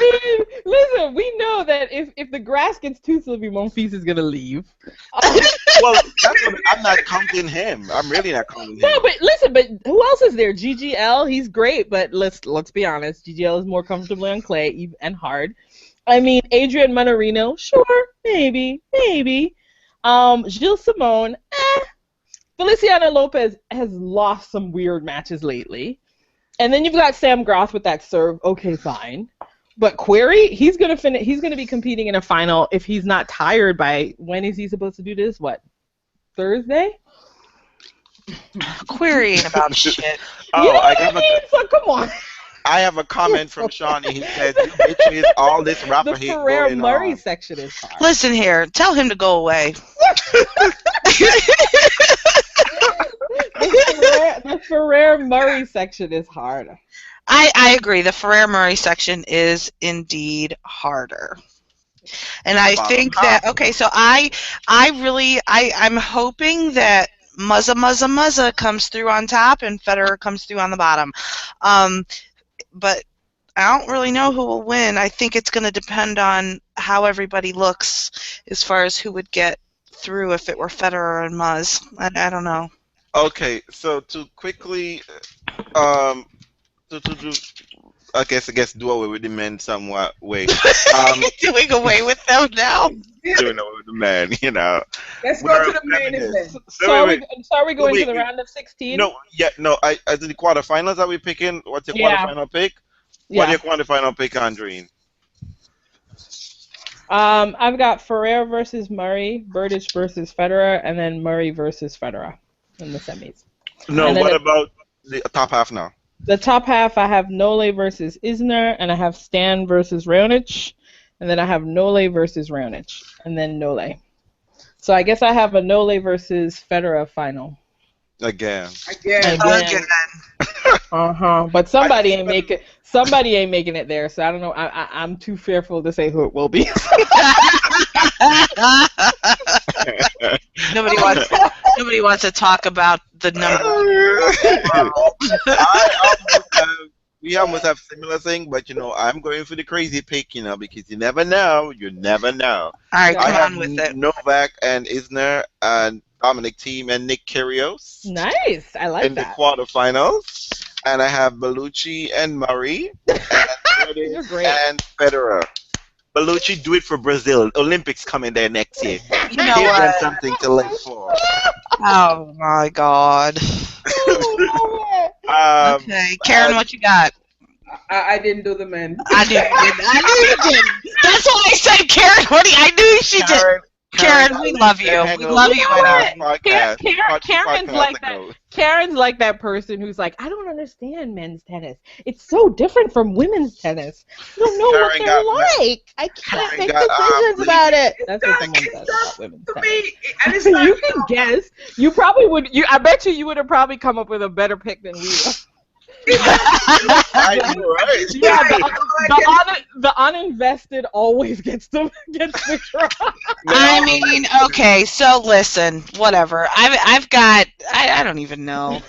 mean, listen, we know that if the grass gets too slippery, Monfils is gonna leave. Well, I'm not counting him. I'm really not counting him. No, but listen, but who else is there? GGL, he's great, but let's be honest, GGL is more comfortably on clay and hard. I mean, Adrian Manarino, sure, maybe. Gilles Simone, Feliciano Lopez has lost some weird matches lately. And then you've got Sam Groth with that serve, okay, fine. But Query, he's gonna be competing in a final if he's not tired by, when is he supposed to do this? What, Thursday? Query ain't about shit. You know what I mean? So come on. I have a comment from Shawnee. He says, "You bitches, all this rapper hate going on." The Ferrer-Murray section is hard. Listen here, tell him to go away. The Ferrer-Murray section is hard. I agree. The Ferrer-Murray section is indeed harder. And I think that, okay, so I'm hoping that Muzza comes through on top and Federer comes through on the bottom. But I don't really know who will win. I think it's going to depend on how everybody looks as far as who would get through if it were Federer and Muzz. I don't know. Okay, so to quickly, I guess do away with the men somewhat way. Doing away with them now. Doing away with the men, you know. Let's go to the main event. So are we going to the round of 16? No, I the quarterfinals are we picking? What's your quarterfinal pick? What's your quarterfinal pick, Andreen? I've got Ferrer versus Murray, Berdych versus Federer, and then Murray versus Federer in the semis. No, what about the top half now? The top half, I have Nole versus Isner, and I have Stan versus Raonic, and then I have Nole versus Raonic, and then Nole. So I guess I have a Nole versus Federer final. Again. But somebody ain't making it there, so I don't know. I'm too fearful to say who it will be. Nobody wants to talk about the number. We almost have similar thing, but I'm going for the crazy pick, because you never know. You never know. All right, come on with it. Novak and Isner and Dominic Thiem and Nick Kyrgios. Nice, I like that. In the quarterfinals, and I have Bellucci and Murray and Federer. Bellucci, do it for Brazil. Olympics coming there next year. You know Give what? them something to live for. Oh my God. Okay, Karen, what you got? I didn't do the men. I knew you did. That's why I said Karen. I knew she did. Karen, we love you. We love you. Karen's like that. Karen's like that person who's like, I don't understand men's tennis. It's so different from women's tennis. I don't know what they're like. I can't make decisions about it. That's what someone says about women's tennis. You can guess. You probably would. I bet you would have probably come up with a better pick than we would. I know, right? Yeah, the uninvested always gets the draw. I mean, okay, so listen, whatever. I've got. I don't even know.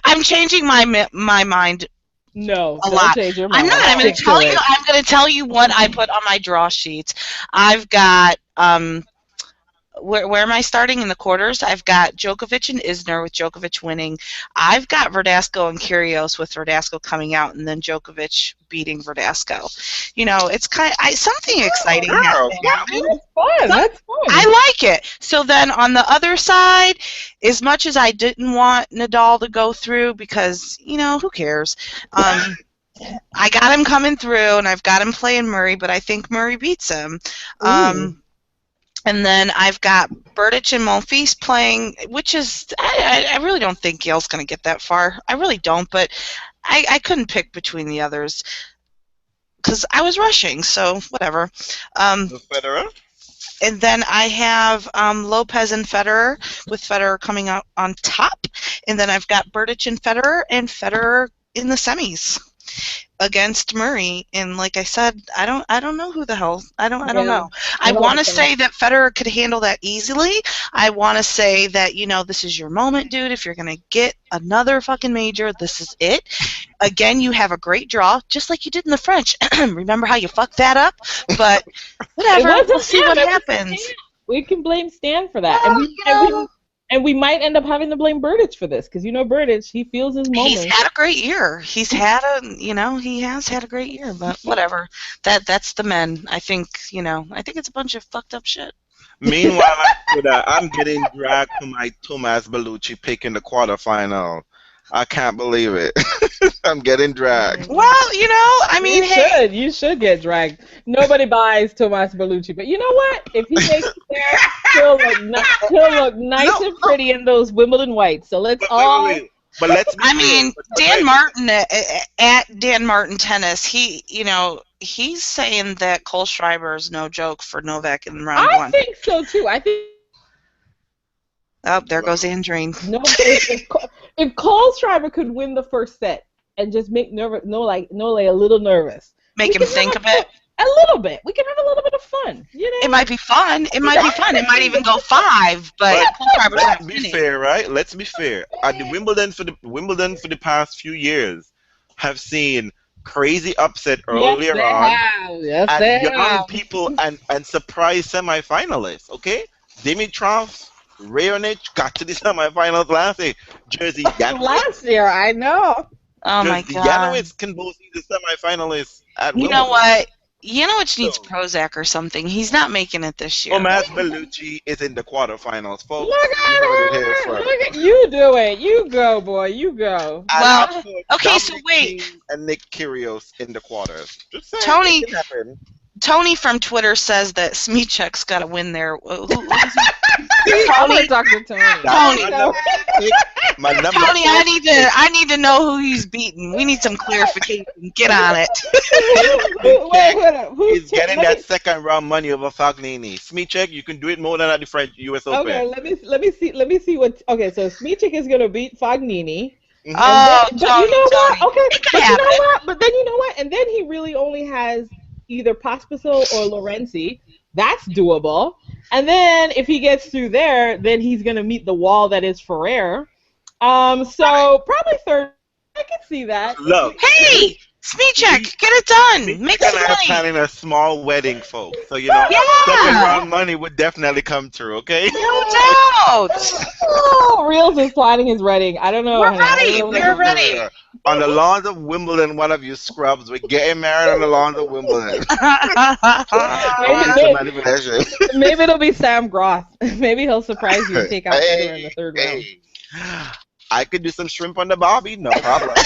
I'm changing my mind. No, a lot. Change your mind. I'm not. I'm going to tell you. I'm going to tell you what I put on my draw sheets. I've got. Where am I starting in the quarters? I've got Djokovic and Isner with Djokovic winning. I've got Verdasco and Kyrgios with Verdasco coming out and then Djokovic beating Verdasco. It's kind of something exciting happening. That's fun. That's fun. I like it. So then on the other side, as much as I didn't want Nadal to go through because, who cares? I got him coming through and I've got him playing Murray, but I think Murray beats him. And then I've got Berdych and Monfils playing, which is, I really don't think Gail's going to get that far. I really don't, but I couldn't pick between the others because I was rushing, so whatever. The Federer? And then I have Lopez and Federer, with Federer coming out on top. And then I've got Berdych and Federer in the semis against Murray, and like I said, I don't know who the hell. I don't know. I want to say that Federer could handle that easily. I want to say that this is your moment, dude. If you're gonna get another fucking major, this is it. Again, you have a great draw, just like you did in the French. Remember how you fucked that up? But whatever. We'll see what happens. We can blame Stan for that, and we might end up having to blame Berdych for this, because Berdych, he feels his moment. He's had a great year. He has had a great year, but whatever. That's the men. I think it's a bunch of fucked up shit. Meanwhile, I'm getting dragged to my Tomas Bellucci pick in the quarterfinal. I can't believe it. I'm getting dragged. Well, I mean, you should get dragged. Nobody buys Tomas Bellucci, but you know what? If he makes it there, he'll look nice and pretty in those Wimbledon whites. So let's But let's. Dan Martin at Dan Martin Tennis, he's saying that Cole Schreiber is no joke for Novak in round one. I think so too. Oh, there goes Andreen. No, if Cole Schreiber could win the first set and just make nervous, like a little nervous. Make him think a bit. A little bit. We can have a little bit of fun. You know. It might be fun. It might be fun. It might even go 5. But let's be fair, right? Let's be fair. The Wimbledon for the past few years have seen crazy upset earlier on. Yes, and young people and surprise semifinalists. Okay, Dimitrov, Raonic got to the semifinals last year. Jersey Janowicz. Last year, I know. Oh my God. Janowicz can both be the semifinalists at Wimbledon. You know what? Janowicz needs Prozac or something. He's not making it this year. Tomas Bellucci is in the quarterfinals, folks. Look at you do it. You go, boy. You go. Well, okay, so wait. And Nick Kyrgios in the quarters. Just saying, Tony from Twitter says that Smichek's got to win there. I'm gonna talk to Tony. Tony, I need to know who he's beating. We need some clarification. Get on it. He's getting that second round money over Fognini. Smichek, you can do it more than at the French U.S. Open. Okay, let me see what. Okay, so Smichek is gonna beat Fognini. But you know what? Okay, but you know what? But then you know what? And then he really only has either Pospisil or Lorenzi. That's doable. And then if he gets through there, then he's gonna meet the wall that is Ferrer. So probably third. I can see that. Look. Hey, Smichek, get it done. Make some money. Planning a small wedding, folks. So second round money would definitely come through. Okay. No doubt. Oh, Reals is planning his wedding. I don't know. We're ready. We're ready. On the lawns of Wimbledon, one of you scrubs, we're getting married on the lawns of Wimbledon. Maybe it'll be Sam Groth. Maybe he'll surprise you and take out Federer in the third round. I could do some shrimp on the barbie, no problem. look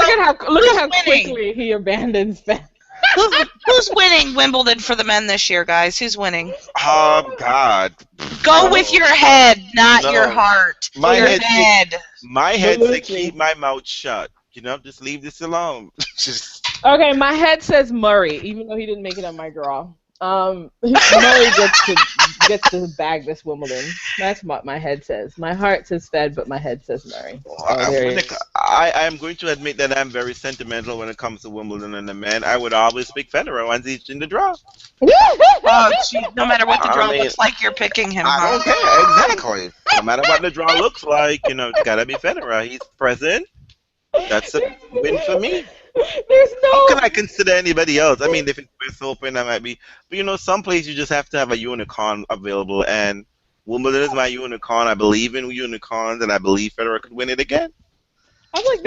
at how quickly he abandons Federer. Who's winning Wimbledon for the men this year, guys? Who's winning? Oh, God. Go with your head, not your heart. My head. My head says keep my mouth shut. Just leave this alone. Okay, my head says Murray, even though he didn't make it on my draw. Murray gets to bag this Wimbledon. That's what my head says. My heart says Fed, but my head says Murray. I am going to admit that I'm very sentimental when it comes to Wimbledon and the men. I would always pick Federer once he's in the draw. No matter what the draw looks like, you're picking him. I don't care, exactly. No matter what the draw looks like, it's gotta be Federer. He's present. That's a win for me. How can I consider anybody else? I mean, if it's US Open, I might be. But some place you just have to have a unicorn available, and Wimbledon is my unicorn. I believe in unicorns, and I believe Federer could win it again. I'm like,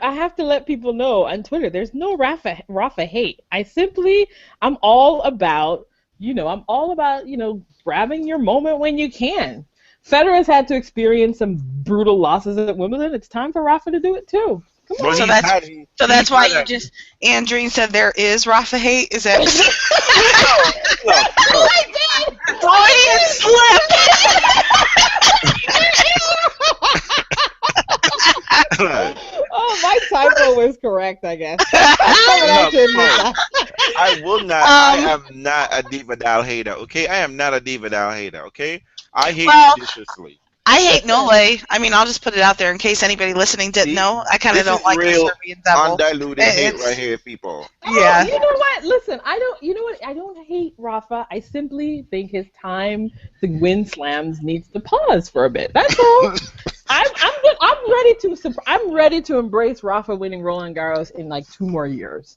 I have to let people know on Twitter, there's no Rafa hate. I'm all about, grabbing your moment when you can. Federer's had to experience some brutal losses at Wimbledon. It's time for Rafa to do it too. Well, so that's why you just Andreen said there is Rafa hate. Is that? Freudian slip. Oh, my typo was correct, I guess. I will not. I am not a Diva Doll hater. Okay, I am not a Diva Doll hater. Okay, I hate judiciously. I hate Nole. I mean, I'll just put it out there in case anybody listening didn't know. I kind of don't like the Serbian devil. Undiluted hate right here, people. Yeah. You know what? Listen, I don't hate Rafa. I simply think his time to win slams needs to pause for a bit. That's all. I'm ready to embrace Rafa winning Roland Garros in like 2 more years.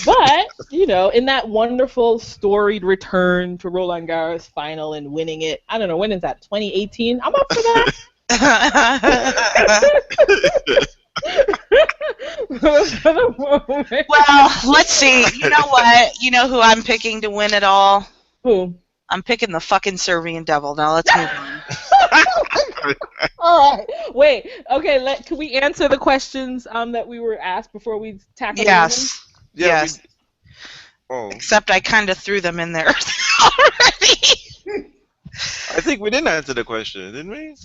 But, in that wonderful storied return to Roland Garros final and winning it, I don't know, when is that, 2018? I'm up for that. Well, let's see. You know what? You know who I'm picking to win it all? Who? I'm picking the fucking Serbian devil. Now let's move on. All right. Wait. Okay. Can we answer the questions that we were asked before we tackle them? Yes. Yes. Except I kind of threw them in there already. I think we didn't answer the question, didn't we?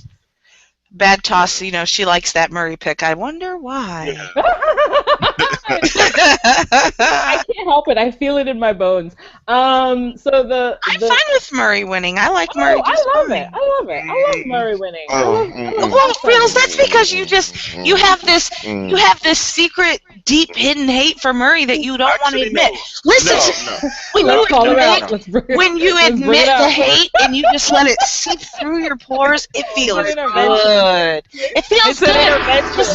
Bad toss, she likes that Murray pick. I wonder why. I can't help it. I feel it in my bones. I'm fine with Murray winning. I like Murray. I love it. I love Murray winning. Well, Reels, that's because you have this secret, deep, hidden hate for Murray that you don't want to admit. Listen, when you admit the hate and you just let it seep through your pores, it feels good. It feels good.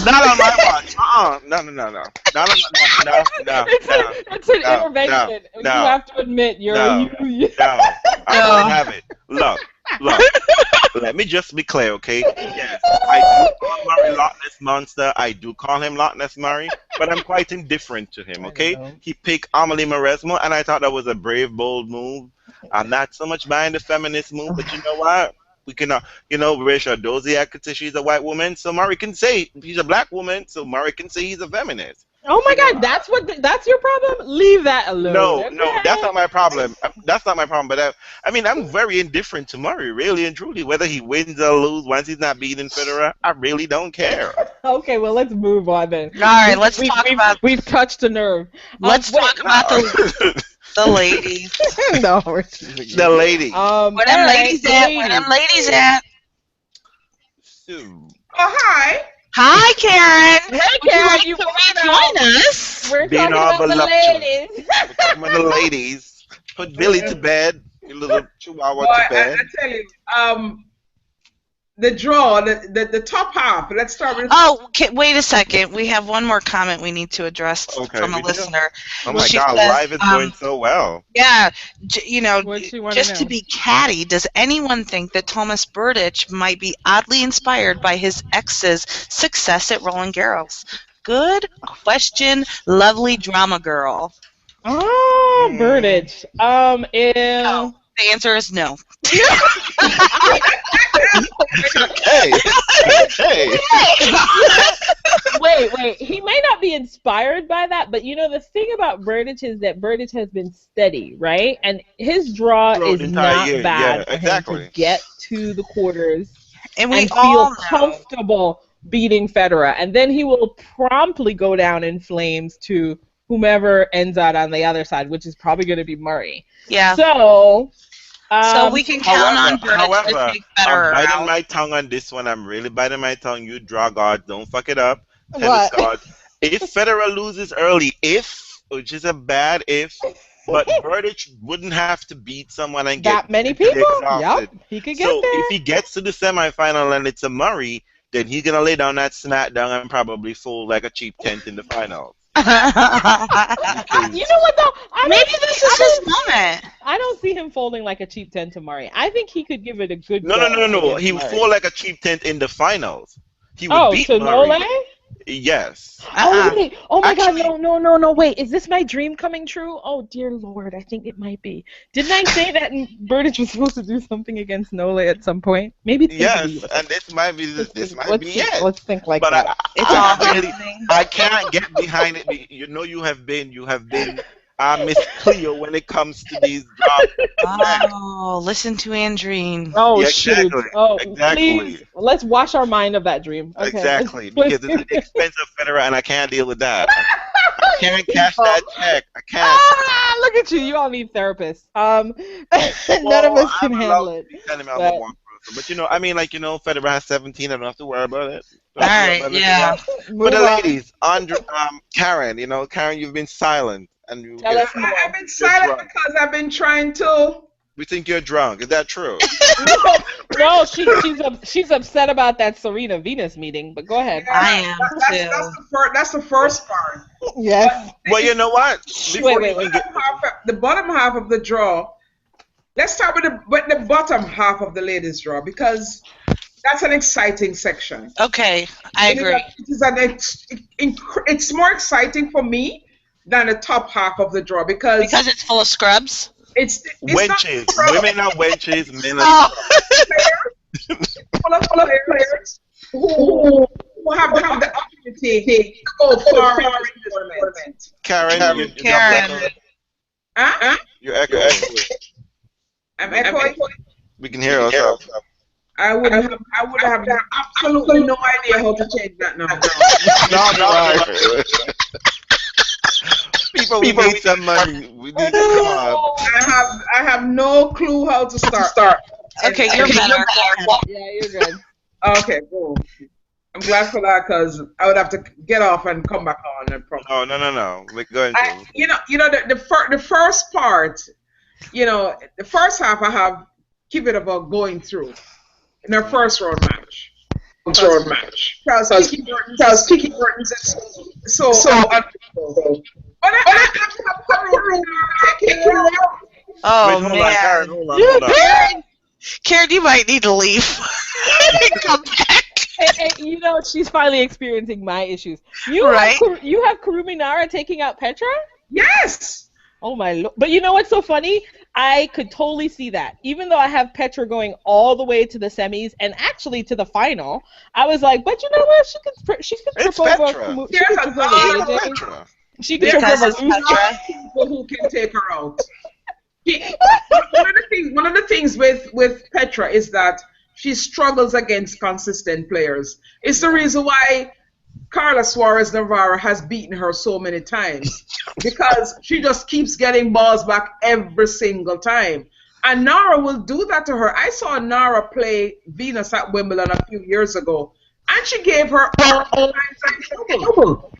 Not on my watch. No. It's an intervention. You have to admit you're. No, I don't have it. Look. Let me just be clear, okay? Yes, I do call Murray Loch Ness Monster. I do call him Loch Ness Murray, but I'm quite indifferent to him, okay? He picked Amelie Mauresmo, and I thought that was a brave, bold move. I'm not so much buying the feminist move, but you know what? We cannot, Rachel Dozier could say she's a white woman, so Murray can say she's a black woman, so Murray can say he's a feminist. Oh my God, that's your problem? Leave that alone. No, that's not my problem. That's not my problem. But I'm very indifferent to Murray, really and truly. Whether he wins or lose, once he's not beating Federer, I really don't care. Okay, well, let's move on then. All right, let's talk about. We've touched a nerve. Let's talk about the ladies. No, the ladies. Where them ladies at? Where them ladies at? Oh, hi. Hi, Karen. Hey, Karen, you join us. We're talking about the ladies. We're talking about the ladies. Put Billy to bed. Your little chihuahua to bed. I tell you, the draw, the top half. Let's start with. Oh, okay, wait a second. We have one more comment we need to address from a listener. Oh my God, live is going so well. Yeah, just to be catty, does anyone think that Thomas Berdych might be oddly inspired by his ex's success at Roland Garros? Good question, lovely drama girl. Oh, Berdych. No, the answer is no. Hey. Wait. He may not be inspired by that, but the thing about Berdych is that Berdych has been steady, right? And his draw is not bad for him to get to the quarters and we feel comfortable beating Federer. And then he will promptly go down in flames to whomever ends out on the other side, which is probably going to be Murray. Yeah. So we can count on Berdych to take Federer I'm biting out. my tongue on this one. I'm really biting my tongue. You draw guard. Don't fuck it up. What? God. If Federer loses early, which is a bad if, but Berdych wouldn't have to beat someone and that get many people. exhausted. Yep, he could get so there. If he gets to the semifinal and it's a Murray, then he's gonna lay down that smackdown and probably fold like a cheap tent in the finals. You know what though? Maybe this is his moment. I don't see him folding like a cheap tent to Murray. I think he could give it a good. No. He would fall like a cheap tent in the finals. He would beat Murray. Nole? Yes. Oh wait! Oh my God! No! Wait! Is this my dream coming true? Oh dear Lord! I think it might be. Didn't I say that Berdych was supposed to do something against Nole at some point? Maybe. Yes, and this might be it. Let's think like but that. I can't get behind it. You have been Miss Cleo when it comes to these jobs. Oh, listen to Andreen. Oh, yeah, shoot. Exactly. Oh, exactly. Please, let's wash our mind of that dream. Okay. Exactly. Because it's an expensive Federer, and I can't deal with that. I can't cash that check. I can't. Look at you. You all need therapists. None of us can handle it. But Federer has 17. I don't have to worry about it. All right. Yeah. For the ladies, Karen. Karen, you've been silent. And Tell us more. I've been silent because I've been trying to. We think you're drunk. Is that true? No, she's upset about that Serena Venus meeting. But go ahead. I am too. That's the first part. Yes. Well, you know what? Wait. The bottom half of the draw. Let's start with the bottom half of the ladies' draw because that's an exciting section. Okay, I agree. It's more exciting for me than the top half of the draw because it's full of scrubs. It's wenches. Women are wenches. Men are full of players who have the opportunity to go far in this tournament. Karen. You're echoing. I'm echoing. We can hear ourselves. I would have absolutely no idea how to change that now. No. people, we need some money. We need some I have no clue how to start. Okay, you're better. Yeah, you're good. Okay, cool. I'm glad for that because I would have to get off and come back on and probably. Oh no. We're going to. The first part, the first half I have Kvitova going through in her first round match. Because Kiki Burton's is so unbelievable. But I have Cameroon taking her out. Oh, Wait, man. hold on. Karen, you might need to leave. Come back. And she's finally experiencing my issues. You have Karumi Nara taking out Petra? Yes. Oh my lord! But you know what's so funny? I could totally see that. Even though I have Petra going all the way to the semis and actually to the final, I was like, but you know what? She could trip over Petra. She could trip over people who can take her out. One of the things with Petra is that she struggles against consistent players. It's the reason why Carla Suarez Navarro has beaten her so many times because she just keeps getting balls back every single time. And Nara will do that to her. I saw Nara play Venus at Wimbledon a few years ago, and she gave her all kinds of trouble.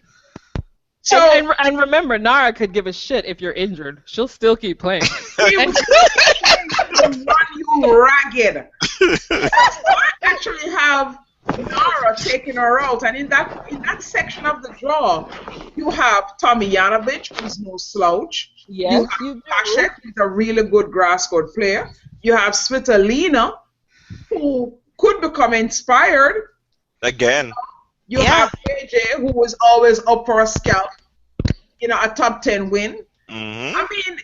So, and remember, Nara could give a shit if you're injured. She'll still keep playing. She will run you ragged. I actually have Nara taking her out, and in that section of the draw, you have Tomljanovic, who's no slouch. Yes, you have Pashek, who's a really good grass court player. You have Svitolina, who could become inspired. Again. You have AJ, who was always up for a scalp, a top 10 win. Mm-hmm. I mean,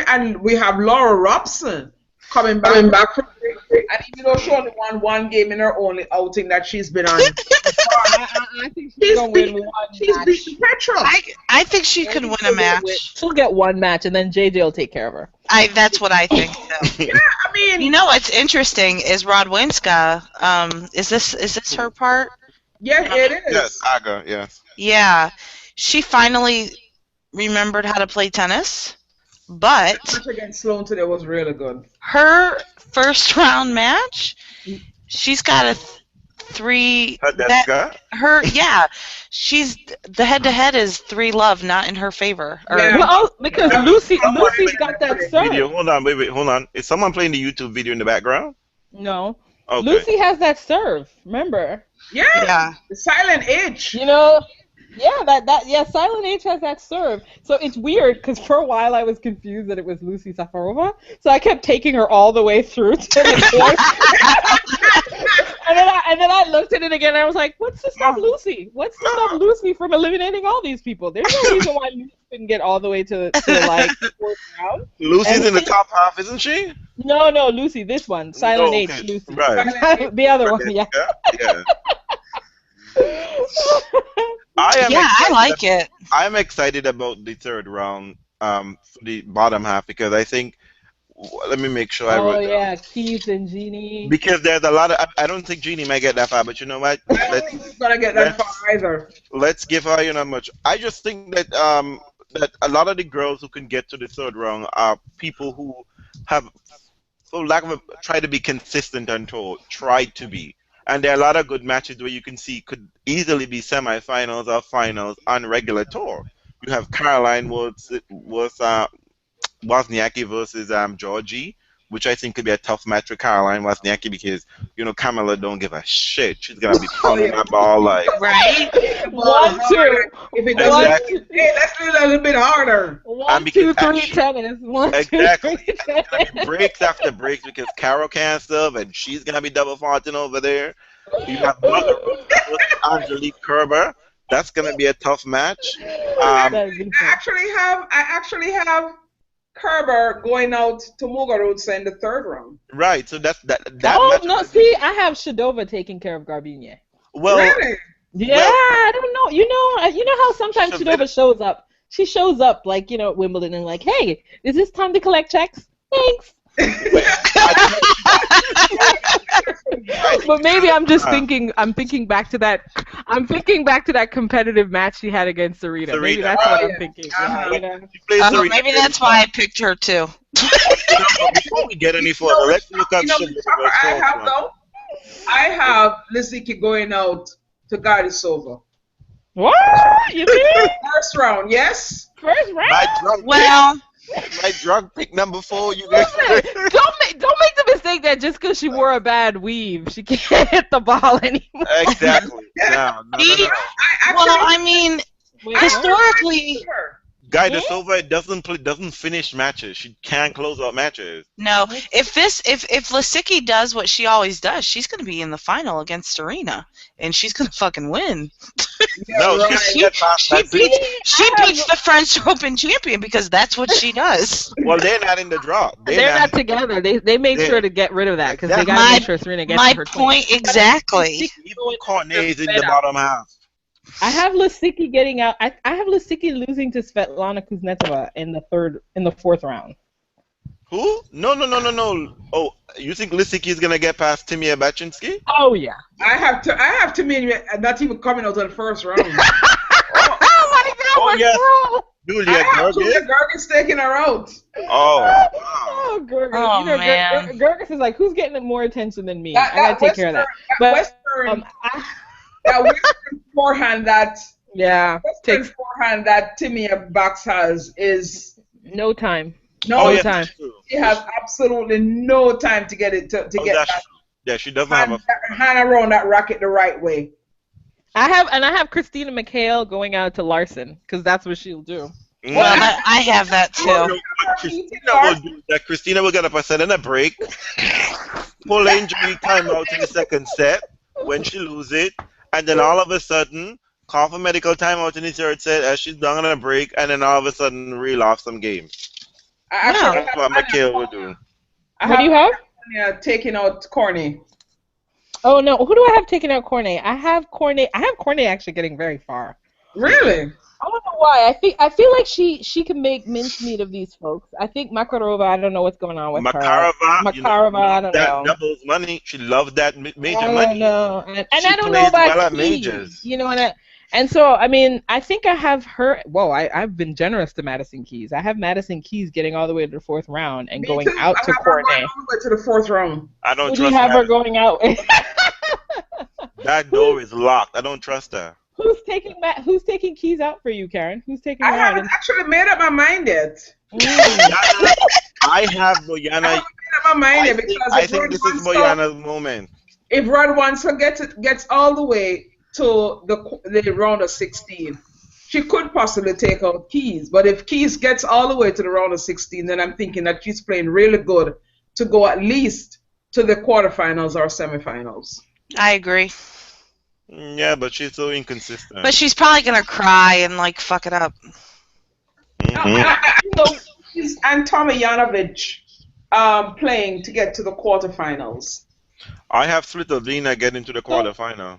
and we have Laura Robson coming back from and even though she only won one game in her only outing that she's been on. I think she's gonna win one match. Beating Petra. I think she could win a match. She'll get one match and then JJ will take care of her. That's what I think. So. Yeah, I mean, what's interesting is Radwanska. Is this her part? Yeah, it is. Yes, Aga. Yes. Yeah, she finally remembered how to play tennis, but the match against Sloane today was really good. Her first round match, she's got a three. She's the head-to-head is 3-love, not in her favor. Because Lucy's got that serve. Video. Hold on. Is someone playing the YouTube video in the background? No. Okay. Lucy has that serve. Remember? Yeah. The silent H. Silent H has that serve. So it's weird because for a while I was confused that it was Lucy Safarova. So I kept taking her all the way through to the court. and then I looked at it again and I was like, what's to stop Lucy? What's to stop Lucy from eliminating all these people? There's no reason why Lucy couldn't get all the way to the fourth round. Lucy's in the top half, isn't she? No, Lucy, this one. Silent H, Lucy. Right. The other one, yeah. I like it. I'm excited about the third round, for the bottom half, because I think. Let me make sure I wrote down. Keith and Jeannie. Because there's a lot of. I don't think Jeannie might get that far, but you know what? I don't think she's gonna get that far either. Let's give her much. I just think that that a lot of the girls who can get to the third round are people who have, for lack of try to be consistent and tried to be. And there are a lot of good matches where you can see could easily be semifinals or finals on regular tour. You have Caroline Wozniacki versus Georgie, which I think could be a tough match for Caroline Wozniacki because Kamala don't give a shit. She's gonna be pounding that ball like right. 1, 2. If it doesn't, let's do it a little bit harder. 1, 2, 3 tennis. 1, 2, 3 tennis. Breaks after breaks because Carol can't serve and she's gonna be double faulting over there. You have Mother versus Angelique Kerber. That's gonna be a tough match. I actually have Kerber going out to Muguruza in the third round. Right, so that match. See, I have Shadova taking care of Garbine. Well, really? Yeah, I don't know. You know how sometimes Shadova shows up. She shows up like at Wimbledon and like, hey, is this time to collect checks? Thanks. But maybe I'm just thinking. I'm thinking back to that. I'm thinking back to that competitive match she had against Serena. Maybe that's what I'm thinking. Yeah, you know. Maybe that's why I picked her too. Before we get any further, let's look up. I have Lisicki going out to Gardisova. What? You think? First round, yes. First round. My drug pick number 4. You guys. Don't make the mistake that just because she wore a bad weave, she can't hit the ball anymore. Exactly. No. I mean, historically. Gardisova doesn't finish matches. She can't close out matches. No, if Lisicki does what she always does, she's going to be in the final against Serena, and she's going to fucking win. She beats the French Open champion because that's what she does. Well, they're not in the draw. They're not together. They made sure to get rid of that because they got to make sure Serena gets to her point 20. Exactly. Even Cornet's in the bottom half. I have Lisicki getting out. I have Lisicki losing to Svetlana Kuznetsova in the 4th round. Who? No. Oh, you think Lisicki is gonna get past Timea Baczynski? Oh yeah. I have Timea not even coming out of the 1st round. Oh my God! Yes. Julia Gergen's taking her out. Oh, Gergen. Oh, man. Gergen is like, who's getting more attention than me? I gotta take care of that. But that Western forehand that forehand that Timea Bax has is no time. No time. She has absolutely no time to get it to get that. Yeah, she doesn't have hand around that racket the right way. I have Christina McHale going out to Larson because that's what she'll do. Well, I have that too. Christina will get up a set in a break, pull injury timeout in the 2nd set when she loses it, and then all of a sudden call for medical timeout in the 3rd set as she's done on a break, and then all of a sudden reel off some games. That's what McHale will do. What do you have? Taking out Cornet. Oh no, who do I have taking out Cornet? I have Cornet actually getting very far. Really? I don't know why. I feel like she can make mincemeat of these folks. I think Makarova, I don't know what's going on with her. Makarova, I don't know. That doubles money. She loves that major money. I don't know. And I don't know about Keys. You know, and so, I mean, I think I have her. Whoa, I've been generous to Madison Keys. I have Madison Keys getting all the way to the 4th round and going out to Cornet. All the way to the 4th round. I don't trust her. You have her going out. That door is locked. I don't trust her. Who's taking Keys out for you, Karen? Who's taking her out? I haven't actually made up my mind yet. I have Boyana. I haven't made up my mind yet because I think this is Boyana's moment. If Radwanska gets all the way to the round of 16, she could possibly take out Keys. But if Keys gets all the way to the round of 16, then I'm thinking that she's playing really good to go at least to the quarterfinals or semifinals. I agree. Yeah, but she's so inconsistent. But she's probably gonna cry and like fuck it up. She's and Tomljanovic playing to get to the quarterfinals. I have Svitolina getting to the quarterfinal.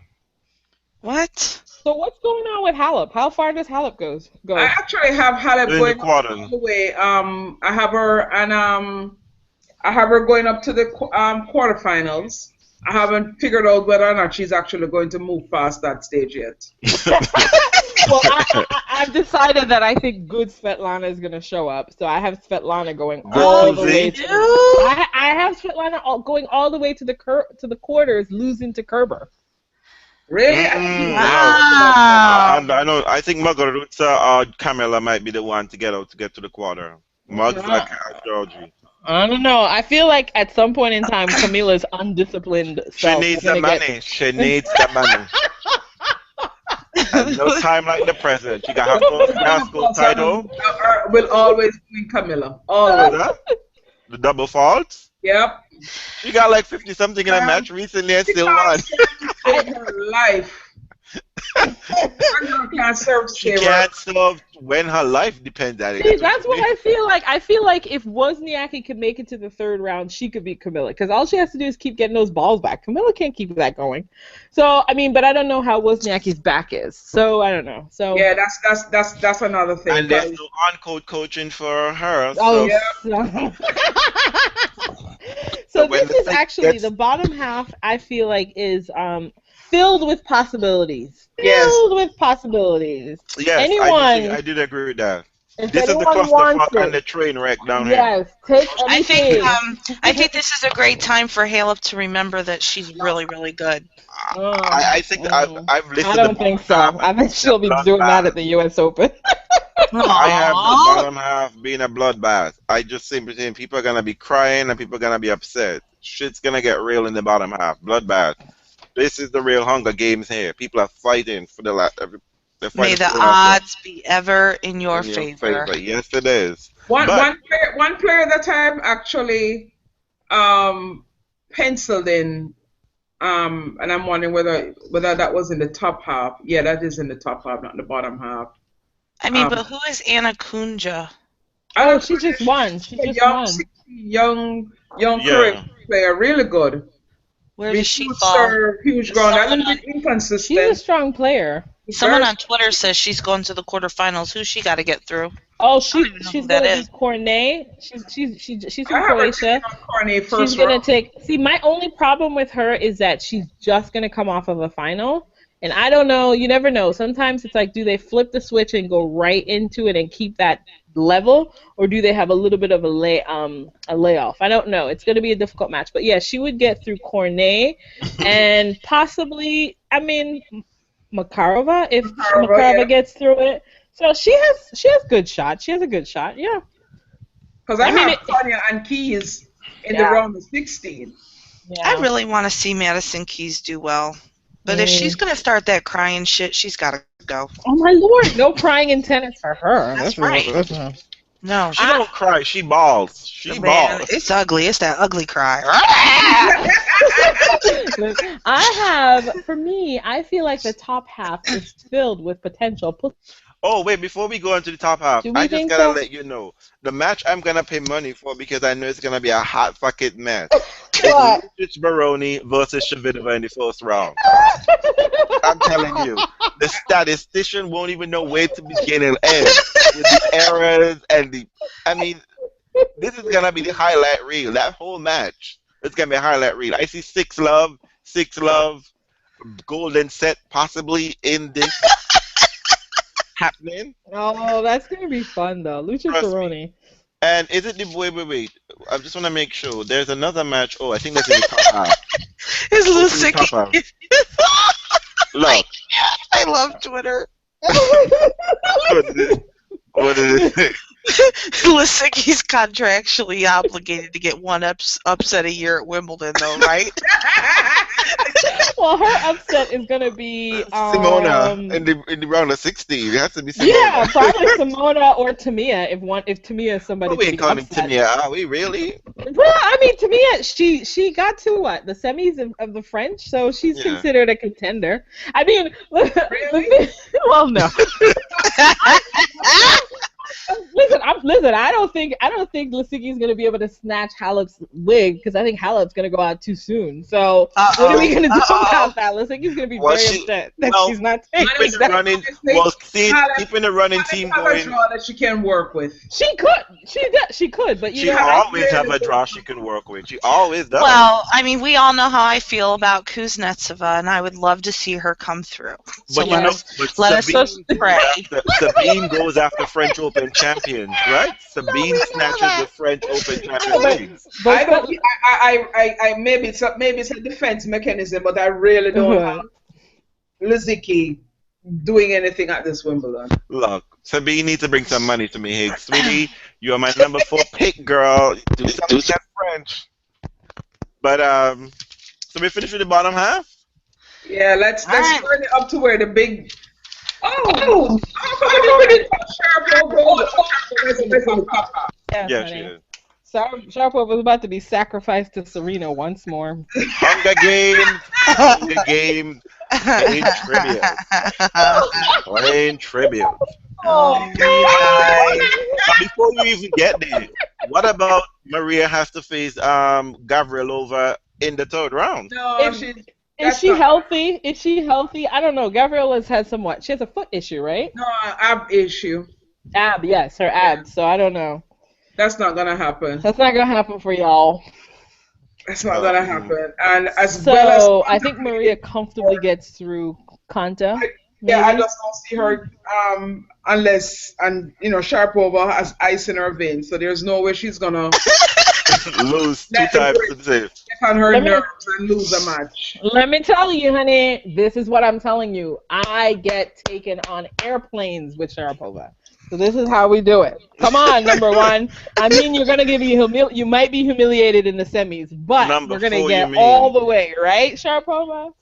What? So what's going on with Halep? How far does Halep go? I actually have Halep going all the way. I have her going up to the quarterfinals. I haven't figured out whether or not she's actually going to move past that stage yet. Well, I've decided that I think good Svetlana is going to show up, so I have Svetlana going all the way. I have Svetlana going all the way to the quarters, losing to Kerber. Really? Wow. I know. I think Muguruza or Camilla might be the one to get to the quarter. Georgie. I don't know. I feel like at some point in time, Camilla's undisciplined self. She needs the money. She needs the money. No time like the present. She got her first national title. Will always win Camilla. Always. The double faults? Yep. She got like 50-something in a match recently and still won. Her life. She can't serve when her life depends on it. See, that's what I feel like. I feel like if Wozniacki could make it to the 3rd round, she could beat Camilla. Because all she has to do is keep getting those balls back. Camilla can't keep that going. So, I mean, but I don't know how Wozniacki's back is. So, I don't know. So yeah, that's another thing. And there's no on-court coaching for her. So. Oh, yeah. So when this the is thing actually gets, the bottom half. I feel like is filled with possibilities. Yes. Filled with possibilities. yes, Anyone, I did agree with that. if This is the anyone wants clusterfuck and it, the train wreck down here. yes, take I think anything. I think this is a great time for Halep to remember that she's really, really good. I think I've I listed the don't bottom think half so. I think as being a she'll be doing that bloodbath. at the U.S. Open. I have the Aww. bottom half being a bloodbath. I just simply think people are gonna be crying and people are gonna be upset. Shit's gonna get real in the bottom half. Bloodbath. This is the real Hunger Games here. People are fighting for the last. They're May fighting the for the last one odds be ever in your in your favor. favor. Yes, it is. One But one player that I've actually penciled in, and I'm wondering whether that was in the top half. Yeah, that is in the top half, not the bottom half. I mean, but who is Anna Kunja? I Oh, don't she just won. She a just young, won. 16, young Korean yeah, player, really good. Where With does she huge fall? serve, huge ground, a Someone little on, bit She's a inconsistent. strong player. someone Very on Twitter says she's going to the quarterfinals. Who's she got to get through? Oh, I don't even know she's who that gonna is. beat Cornet. She's I from have her taking Croatia. on Carney She's first gonna round. take. See, my only problem with her is that she's just gonna come off of a final, and I don't know. You never know. Sometimes it's like, do they flip the switch and go right into it and keep that level, or do they have a little bit of a layoff? I don't know. It's gonna be a difficult match, but yeah, she would get through Cornet, and possibly, I mean, Makarova if Yeah. Makarova gets through it. So she has good shot. She has a good shot. Yeah. Because I I mean, have Tanya and Keys in the yeah, round of 16. I yeah. really want to see Madison Keys do well. But if she's going to start that crying shit, she's got to go. Oh my lord, no crying in tennis for her. That's right. No. she don't cry. She balls. She Man, balls. it's ugly. It's that ugly cry. For me, I feel like the top half is filled with potential. Oh wait, before we go into the top half, Do we I just think gotta so? let you know the match I'm gonna pay money for because I know it's gonna be a hot fucking match. What? It's Baroni versus Shavitova in the first round. I'm telling you, the statistician won't even know where to begin and end with the errors and the. I mean, this is gonna be the highlight reel. That whole match, it's gonna be a highlight reel. I see 6-love, golden set possibly in this happening. Oh, that's gonna be fun though. Lucha Trust me. Baroni. And is it the wait? I just want to make sure. There's another match. Oh, I think that's in the top half. His little It's in the top half. sicky. Look, I love Twitter. what is it? Lisicky's contractually obligated to get one upset a year at Wimbledon, though, right? Well, her upset is gonna be Simona in the round of 16. It has to be Simona. Yeah, probably Simona or Tamia if Tamia is somebody But we to ain't be calling upset. Timia, are we really? Well, I mean, Tamia, she got to what, the semis of the French, so she's Yeah. considered a contender. I mean, Really? well, no. Listen. I don't think Lisicky's gonna be able to snatch Halep's wig because I think Halep's gonna go out too soon. So what are we gonna do about that? Lisicky's gonna be Well, very she- upset that well, she's not Keeping taking the that. running, keeping the running team Have a going. draw that she can work with. She could, but you She know, always have a draw she can work with. She always does. Well, I mean, we all know how I feel about Kuznetsova, and I would love to see her come through. So But you know, but let us Sabine, pray. Sabine goes after French Open champions, right? Sabine snatches the French Open champions. I don't. I maybe it's a defense mechanism, but I really don't have Lisicki doing anything at this Wimbledon. Look, Sabine needs to bring some money to me, Higgs. Sweetie, you are my number 4 pick, girl. Do something that French. But so we finished with the bottom half. Yeah, let's right. turn it up to where the big. Oh, Sharapova. Yeah, she is. Sharapova was about to be sacrificed to Serena once more. Hunger Games, playing tribute. Playing tribute. But before you even get there, what about Maria has to face Gavrilova in the 3rd round? No, Is she healthy? Is she healthy? I don't know. Gabriela's has somewhat. She has a foot issue, right? no ab issue. Yes, her abs. So I don't know. That's not gonna happen. That's not gonna happen for y'all. That's not gonna happen. And as So well as I think Maria comfortably gets through Kanta. yeah, I maybe? just don't see her unless Sharapova has ice in her veins. So there's no way she's gonna Lose two let the times Brit to the same. get on her Let me- nerves and lose a match. Let me tell you, honey, this is what I'm telling you. I get taken on airplanes with Sharapova. So this is how we do it. Come on, number one. I mean, you're gonna you might be humiliated in the semis, but Number we're gonna 4, get you mean. all the way, right, Sharapova?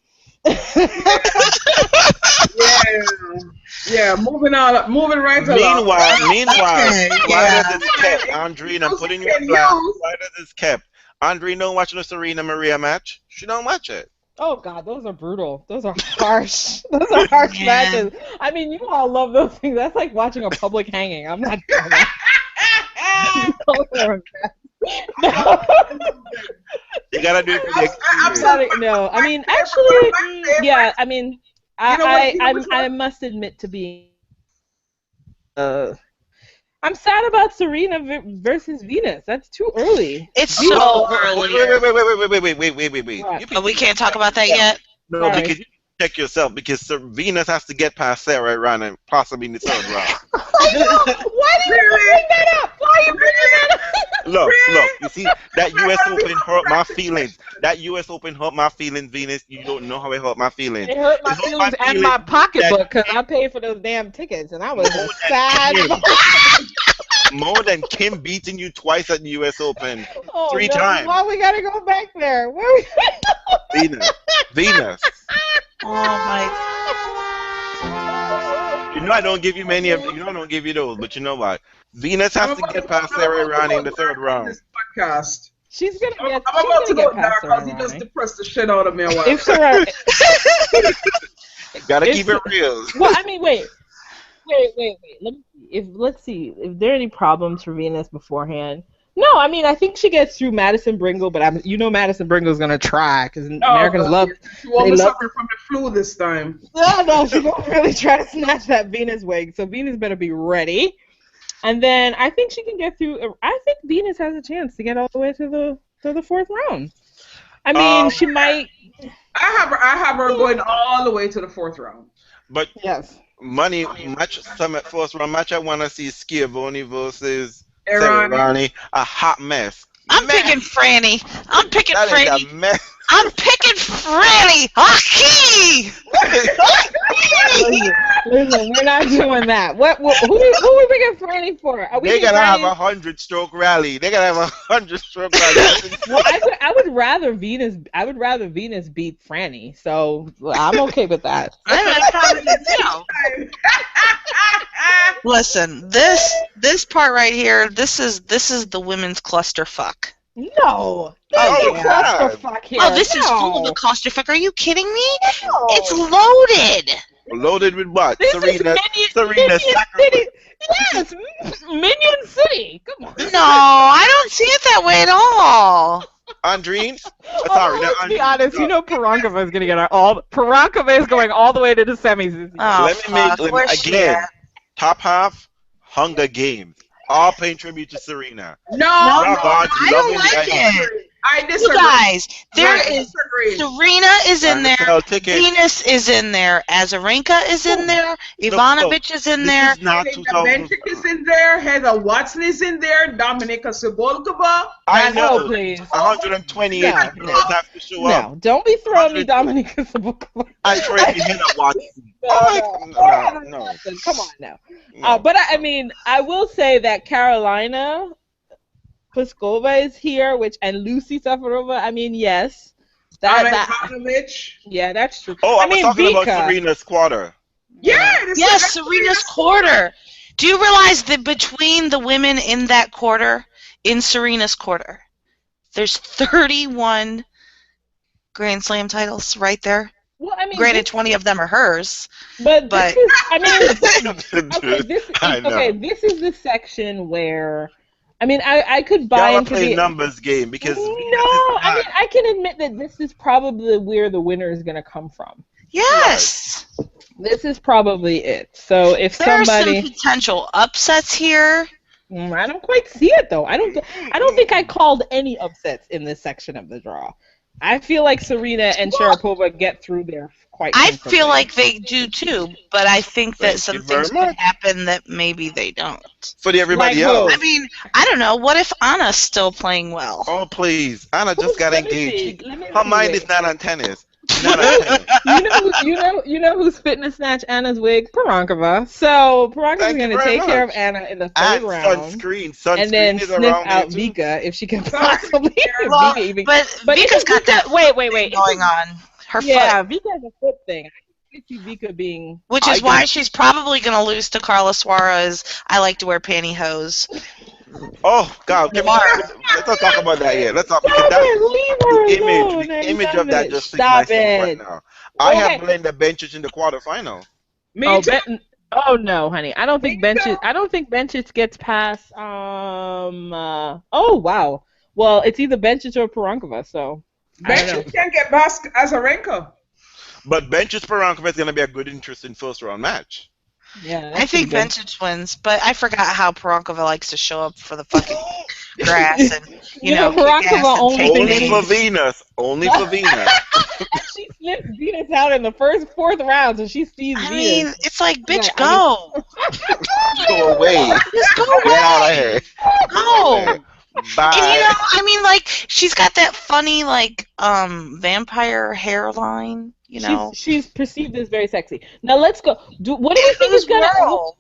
Yeah. Moving right along. Meanwhile, Okay, why yeah. does this kept? Andrina, I'm putting you on blast. Why does this kept? Andrina watching the Serena Maria match? She don't watch it. Oh God, those are brutal. Those are harsh. Those are harsh matches. I mean, you all love those things. That's like watching a public hanging. I'm not doing that. You gotta do it for the experience. Sorry, no. I mean, actually, yeah. I mean, I must admit to being. I'm sad about Serena versus Venus. That's too early. It's so early. Wait. But we can't talk about that yet. No, Sorry. because you check yourself because Venus has to get past Sarah around and possibly in the third round. I know. Why do you bring that up? Why are you bringing that up? Look, you see, that US Open hurt my feelings. That US Open hurt my feelings, Venus. You don't know how it hurt my feelings. It hurt my feelings and my pocketbook because I paid for those damn tickets and I was sad. More than Kim beating you twice at the US Open. Oh, 3 no, times. why we gotta go back there? Where we Venus. Oh my. You know I don't give you many of I don't give you those, but you know what? Venus has to get past Sarah Rani in the third round. This podcast. She's gonna get. I'm about to go past dark because he Sarah just Rani. depressed the shit out of me a while. If Sarah, Gotta keep it real. well, I mean, wait. Let's see. If there are any problems for Venus beforehand? No, I mean, I think she gets through Madison Bringle, but Madison Bringle's gonna try because Americans love. She won't be suffering from the flu this time. No, she won't really try to snatch that Venus wig. So Venus better be ready. And then I think she can get through. I think Venus has a chance to get all the way to the fourth round. I mean, she might. I have her going all the way to the fourth round. But Yes. First round match, I want to see Schiavone versus Irani. Sarah Rani. A hot mess. I'm picking Franny. I'm picking That Franny. is a mess. I'm picking Franny. Hockey. Listen, we're not doing that. Who are we picking Franny for? Are we They picking gotta have Franny? 100-stroke rally. They gotta have 100-stroke rally. Well, I would rather Venus. I would rather Venus beat Franny. So I'm okay with that. Listen, this part right here, this is the women's clusterfuck. No. Oh, There's God. no clusterfuck here. Oh, this is full of a clusterfuck. Are you kidding me? It's loaded. Loaded with what? This Serena is Minion City. Yes, Minion City. Come on. No, I don't see it that way at all. Andreen? Oh, Sorry, let's be honest. You know Parankova is going to get Parankova is going all the way to the semis this year. Oh, let me Where's she again. at? Top half, Hunger Games. All paying tribute to Serena. No, I don't like it. I disagree. You guys, there I is disagree. Serena is in there. Sell tickets. Venus is in there. Azarenka is in there. Ivanovic is in there. This is not Linda 2000. Benchik is in there. Heather Watson is in there. Dominika Sabolkova. I know. No, please. 128 No, people no. have to show up. No, don't be throwing me Dominika Sabolkova. I tried to hit a Watson. No. Come on now. But I mean, I will say that Carolina Pliskova is here, and Lucy Safarova. I mean, yes. Yeah, that's true. Oh, I was mean, talking about Vika. Serena's quarter. Yes, Serena's quarter. Do you realize that between the women in that quarter, in Serena's quarter, there's 31 Grand Slam titles right there? Well, I mean, Granted, 20 of them are hers. But this is, I mean, I know. this is the section where, I mean, I could buy Y'all are into playing the numbers game because No, I mean, I can admit that this is probably where the winner is going to come from. Yes. This is probably it. So if There are somebody, some potential upsets here. I don't quite see it though. I don't think I called any upsets in this section of the draw. I feel like Serena and Sharapova get through there quite comfortably. I feel like they do too, but I think that some things could happen that maybe they don't. For everybody else. I mean, I don't know. What if Anna's still playing well? Oh, please. Anna just got engaged. Her mind is not on tennis. You know who's fitting to snatch Anna's wig? Parankova. So Parankova's going to take care of Anna in the third round. Sunscreen and then sniff out Vika if she can possibly. Vika but Vika's got that wait going on. Her foot. Yeah, Vika's a foot thing. I can see Vika being. Which is why she's probably going to lose to Carla Suarez. I like to wear pantyhose. Oh God! Let's not talk about that yet. Let's not. The image of that just stop it right now. I have blamed the Bencic in the quarterfinal. Oh no, honey! I don't think Bencic gets past. Oh wow. Well, it's either Bencic or Parankova. So Bencic can't get past Azarenka. But Bencic Parankova is going to be a good, interesting first round match. Yeah, I think Bencic wins, but I forgot how Parankova likes to show up for the fucking grass and Parankova only for Venus. Only for Venus. She slips Venus out in the fourth round, so she sees Venus. I mean, it's like, bitch, go. Go away. Just go away. Get out of here. Go. Bye. And I mean, like, she's got that funny, like, vampire hairline. She's perceived as very sexy. Now let's go. What do we think is going to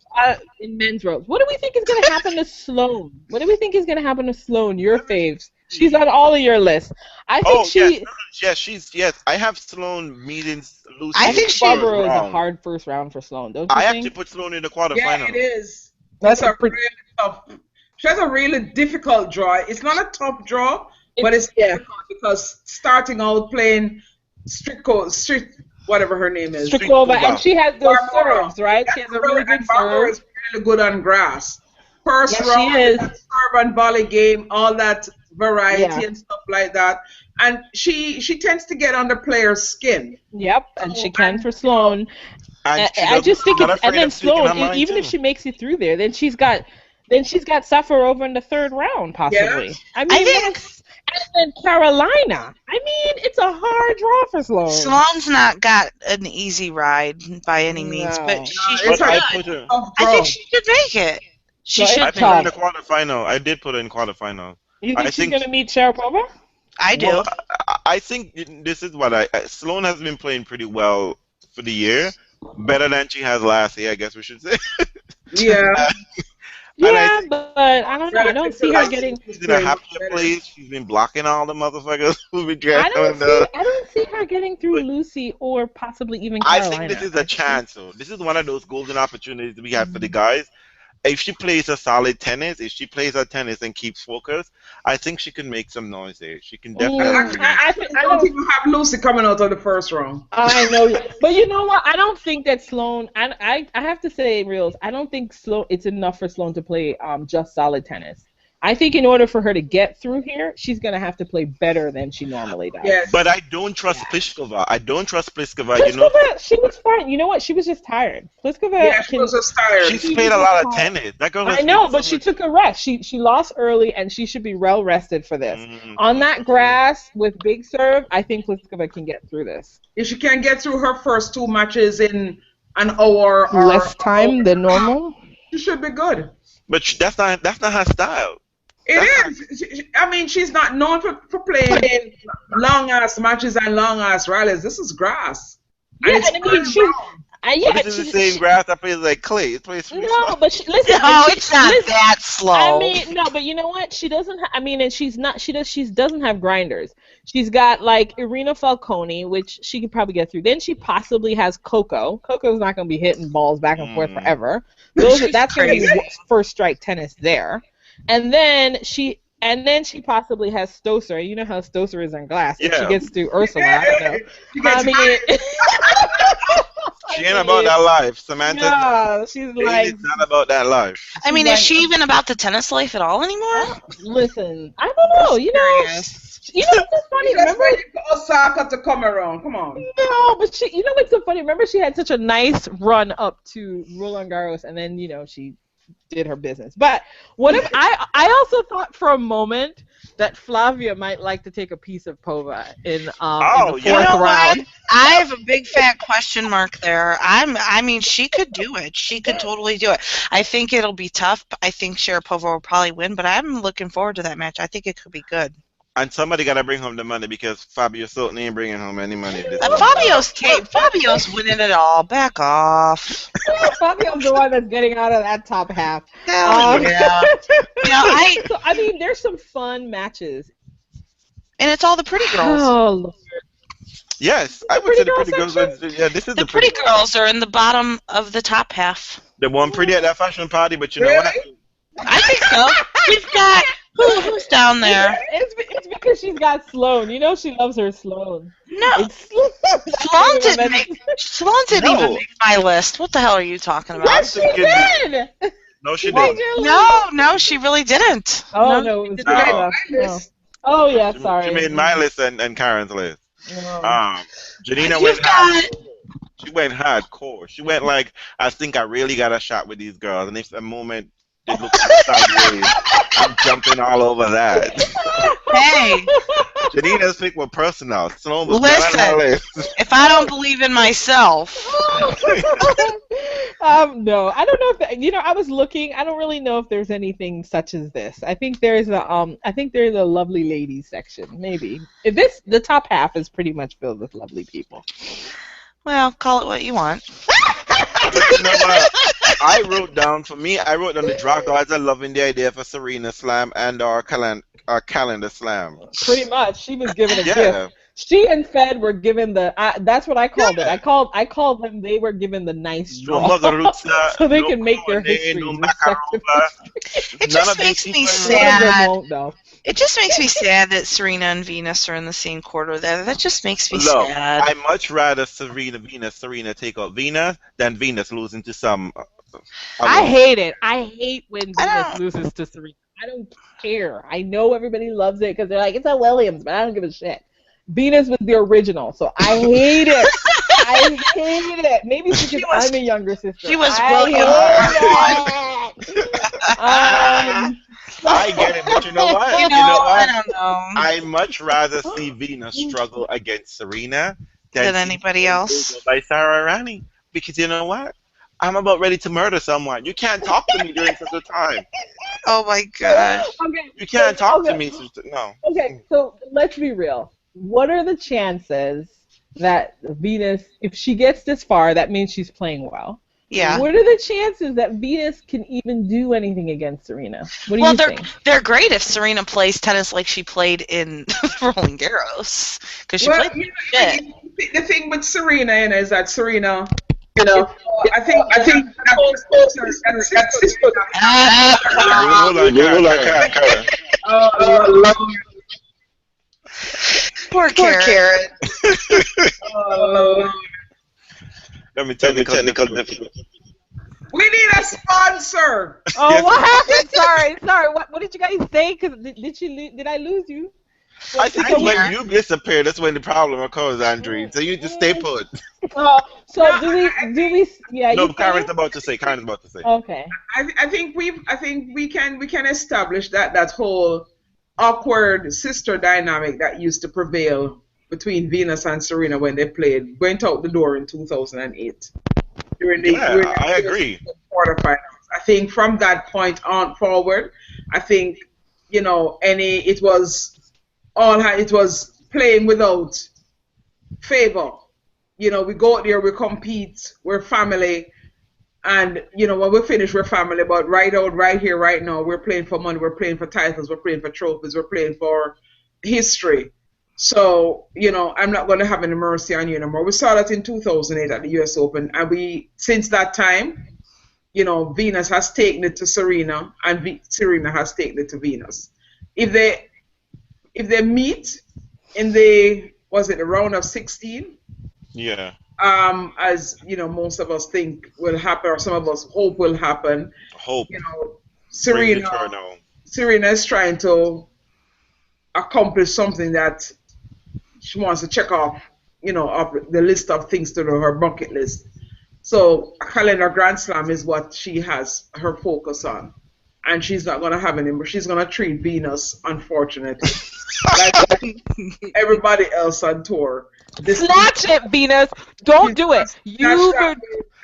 in men's ropes? What do we think is going to happen to Sloane? What do we think is going to happen to Sloane? Your faves. She's on all of your lists. I think yes. I have Sloane meeting Lucy. I think Barbara is a hard first round for Sloane. Don't you think? I have to put Sloane in the quarterfinal. Yeah, it is. That's really tough. She has a really difficult draw. It's not a tough draw, but it's difficult because starting out playing strict whatever her name is. Strikova, and she has those serves, right? She has a really good serve. Is really good on grass. First round, she is. Serve and volley game, all that variety and stuff like that. And she tends to get under players' skin. Yep, and she can for Sloane. I just think and then Sloane, even if she makes it through there, then she's got Safarova in the third round, possibly. Yeah. I mean, and then Carolina. I mean, it's a hard draw for Sloane. Sloane's not got an easy ride by any means, but she should. I think she should make it. She should. I put her in the quarterfinal. I did put her in quarterfinal. You think she's going to meet Sharapova? I do. Well, I think this is what Sloane has been playing pretty well for the year. Better than she has last year, I guess we should say. Yeah. Yeah, but I don't know. I don't see her getting. She's in a happier place. She's been blocking all the motherfuckers who be I don't see her getting through Lucy or possibly even Carolina. I think this is a chance, though. This is one of those golden opportunities we have for the guys. If she plays a solid tennis, if she plays her tennis and keeps focused, I think she can make some noise there. She can definitely. I don't even have Lucy coming out of the first round. I know, but you know what? I don't think that Sloane. I have to say, Reals. I don't think it's enough for Sloane to play just solid tennis. I think in order for her to get through here, she's going to have to play better than she normally does. Yes. But I don't trust Pliskova. Pliskova, she was fine. You know what? She was just tired. Pliskova, she was just tired. She's played a lot of tennis. That girl. I know, but she took a rest. She lost early, and she should be well rested for this. On that grass with big serve, I think Pliskova can get through this. If she can get through her first two matches in an hour or less time than normal, she should be good. But that's not her style. It is. I mean, she's not known for playing long-ass matches and long-ass rallies. This is grass. Yeah, and I mean, this is the same grass that plays like clay. It plays no, but listen. No, it's not that slow. I mean, no, but you know what? She doesn't. And she's not. She doesn't have grinders. She's got like Irina Falconi, which she could probably get through. Then she possibly has Coco. Coco's not going to be hitting balls back and forth forever. That's going to be first strike tennis there. And then she possibly has Stosur. You know how Stosur is on glass. If she gets through Ursula, I don't know. She ain't about that life, Samantha. No, she's like. It's not about that life. I mean, is she even about the tennis life at all anymore? Listen, I don't know. You know what's funny? Remember waiting for Osaka to come around. Come on. No, but you know what's so funny? Remember she had such a nice run up to Roland Garros, and then she did her business. But what if I also thought for a moment that Flavia might like to take a piece of Pova in the fourth You know round. what? I have a big fat question mark there. I mean, she could do it. She could totally do it. I think it'll be tough. I think Sharapova will probably win, but I'm looking forward to that match. I think it could be good. And somebody got to bring home the money because Fabio certainly ain't bringing home any money. Fabio's winning it all. Back off. Fabio's the one that's getting out of that top half. Hell yeah. So, I mean, there's some fun matches. And it's all the pretty girls. Oh, Lord. Yes, I would say the pretty girls. Yeah, this is the pretty girls are in the bottom of the top half. The one pretty at that fashion party, but you know what? I think so. We've got who's down there? It's because she's got Sloane. You know she loves her Sloane. No, Sloane didn't even make my list. What the hell are you talking about? Yes, she did. No, she didn't. No, she really didn't. Oh no, it was good. Oh yeah, sorry. She made my list and Karen's list. No. Janina went hard. She went hardcore. She went like, I think I really got a shot with these girls, and if a moment it looks sideways, I'm jumping all over that. Hey, Janina's pick was personal. Listen, if I don't believe in myself. No, I don't know if I was looking. I don't really know if there's anything such as this. I think there's a lovely ladies section. Maybe the top half is pretty much filled with lovely people. Well, call it what you want. But you know what? I wrote down the draw guards are loving the idea of a Serena Slam and our calendar slam. Pretty much, she was given a gift. She and Fed were given that's what I called it. I called them. They were given the nice draw, so they can make their history. It just makes me sad. It just makes me sad that Serena and Venus are in the same quarter there. That just makes me sad. I much rather Serena take out Venus than Venus losing to some. I hate it. I hate when Venus loses to Serena. I don't care. I know everybody loves it because they're like, it's a Williams, but I don't give a shit. Venus was the original, so I hate it. I hate it. Maybe it's because I'm a younger sister. She was Williams. I get it, but you know what? I don't know. I much rather see Venus struggle against Serena than anybody else. By Sarah Rani, because you know what? I'm about ready to murder someone. You can't talk to me during such a time. Oh my gosh. Okay, you can't talk to me. No. Okay, so let's be real. What are the chances that Venus, if she gets this far, that means she's playing well? Yeah. What are the chances that Venus can even do anything against Serena? What do you think? They're great if Serena plays tennis like she played in Roland Garros, because she played shit. The thing with Serena is that Serena, I think Poor Karen. Let me technical difficulty. We need a sponsor. Oh, what happened? Sorry. What did you guys say? Did I lose you? I think when you disappear, that's when the problem occurs, Andre. So you just stay put. So do we? Yeah. No, Karen's about to say. Okay. I think we can establish that whole awkward sister dynamic that used to prevail between Venus and Serena when they played went out the door in 2008. I agree. Quarterfinals. I think from that point on forward, I think it was playing without favor. We go out there, we compete, we're family, and when we finish, we're family. But right here, right now, we're playing for money, we're playing for titles, we're playing for trophies, we're playing for history. So, I'm not going to have any mercy on you anymore. We saw that in 2008 at the US Open, and since that time, Venus has taken it to Serena, and Serena has taken it to Venus. If they meet in the round of 16? Yeah. As most of us think will happen, or some of us hope will happen. Serena is trying to accomplish something that she wants to check off, off the list of things to do, her bucket list. So a calendar Grand Slam is what she has her focus on. And she's not going to have any more. She's going to treat Venus, unfortunately, like everybody else on tour. Snatch it, Venus. Don't do it. You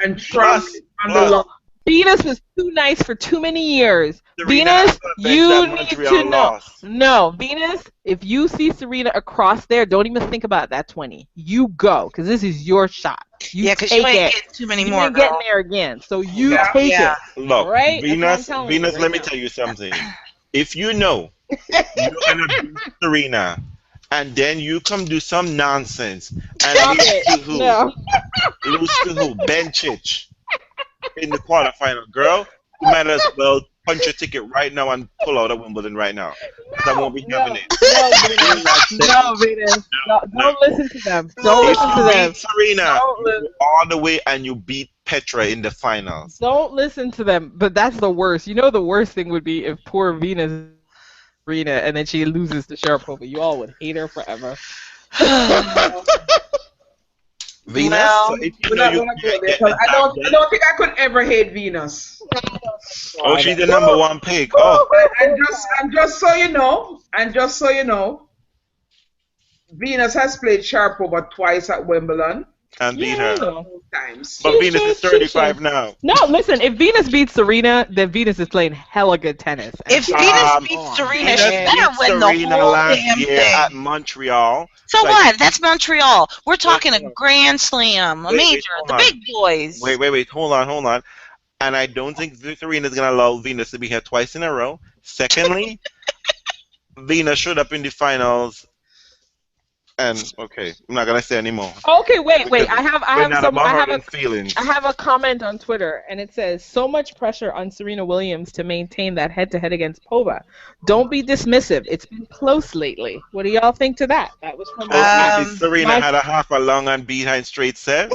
and trump on the lawn. Venus was too nice for too many years. Venus, you need to know. No, Venus, if you see Serena across there, don't even think about that 20. You go, because this is your shot. Yeah, because you ain't getting too many more. You ain't getting there again, so you take it. Look, right? Venus, let me tell you something. If you know you're going to beat Serena, and then you come do some nonsense and lose to who? No. Lose to who? Ben Chich. In the quarterfinal, girl, you might as well punch your ticket right now and pull out of Wimbledon right now. Because I won't be having it. No, Venus. Don't listen to them. Don't listen to them. Serena, all the way and you beat Petra in the finals. Don't listen to them. But that's the worst. You know the worst thing would be if poor Venus Serena and then she loses to Sharapova. You all would hate her forever. Venus? Well, I don't think I could ever hate Venus. Oh, she's the number one pick. Oh. And just so you know, Venus has played Sharapova twice at Wimbledon. And beat her. Times. But Venus is 35 now. No, listen, if Venus beats Serena, then Venus is playing hella good tennis. If Venus beats Serena, she better win the whole damn thing. At Montreal. So what? That's Montreal. We're talking a Grand Slam, a major, the big boys. Wait. Hold on. And I don't think Serena's going to allow Venus to be here twice in a row. Secondly, Venus showed up in the finals. And okay, I'm not gonna say anymore. Okay, wait. I have a comment on Twitter, and it says so much pressure on Serena Williams to maintain that head-to-head against Pova. Don't be dismissive. It's been close lately. What do y'all think to that? That was from Serena had a half a long and behind straight set.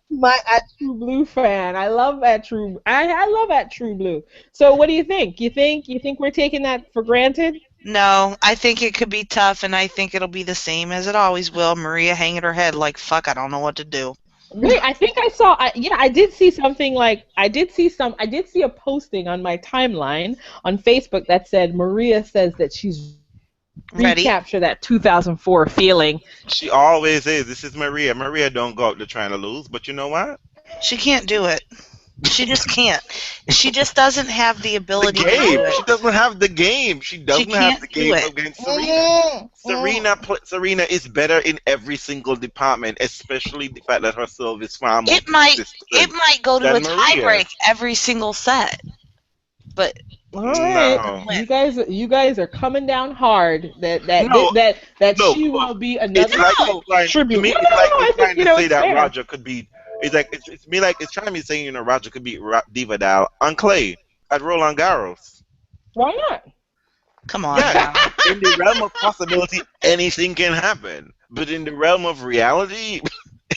My at True Blue fan. I love at True. I love at True Blue. So what do you think? You think we're taking that for granted? No, I think it could be tough, and I think it'll be the same as it always will. Maria hanging her head like, fuck, I don't know what to do. Wait, I think I saw, I did see something like, I did see a posting on my timeline on Facebook that said Maria says that she's ready to recapture that 2004 feeling. She always is. This is Maria. Maria don't go out there trying to lose, but you know what? She can't do it. She just can't. She just doesn't have the ability to do it. She doesn't have the game. She doesn't have the game against Serena. Serena is better in every single department, especially the fact that her serve is far more consistent. It might go to a tiebreak every single set. But all right, no. You guys are coming down hard. She will be another tribute. To me, it's like trying to say that Roger could be. It's like it's trying to be saying Roger could beat Diva Dal on clay at Roland Garros. Why not? Come on. Yeah, in the realm of possibility, anything can happen. But in the realm of reality,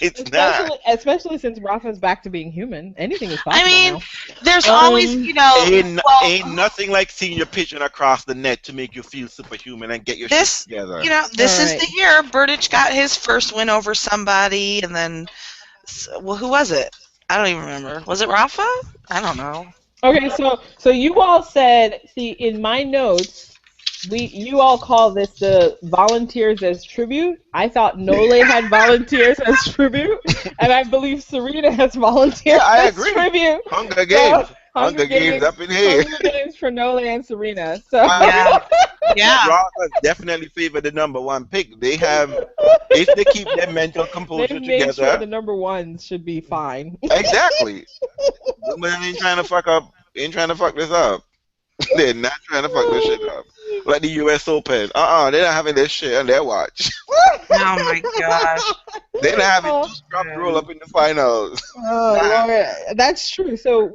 it's not. Especially since Rafa's back to being human, anything is possible. I mean, now. There's always, ain't nothing like seeing you pitching across the net to make you feel superhuman and get your shit together. This is the year Berdych got his first win over somebody, and then. Well, who was it? I don't even remember. Was it Rafa? I don't know. Okay, so you all said, see, in my notes, you all call this the volunteers as tribute. I thought Nole had volunteers as tribute, and I believe Serena has volunteers as tribute. Hunger Games. Hunger Games up in here. Hunger Games for Nole and Serena. So yeah. Rafa definitely favor the number one pick. They have, if they keep their mental composure together. Sure the number ones should be fine. Exactly. But ain't trying to fuck this up. They're not trying to fuck this shit up. Like the U.S. Open. They're not having this shit on their watch. Oh my gosh. They're not having two drops roll up in the finals. Oh, Lord. That's true. So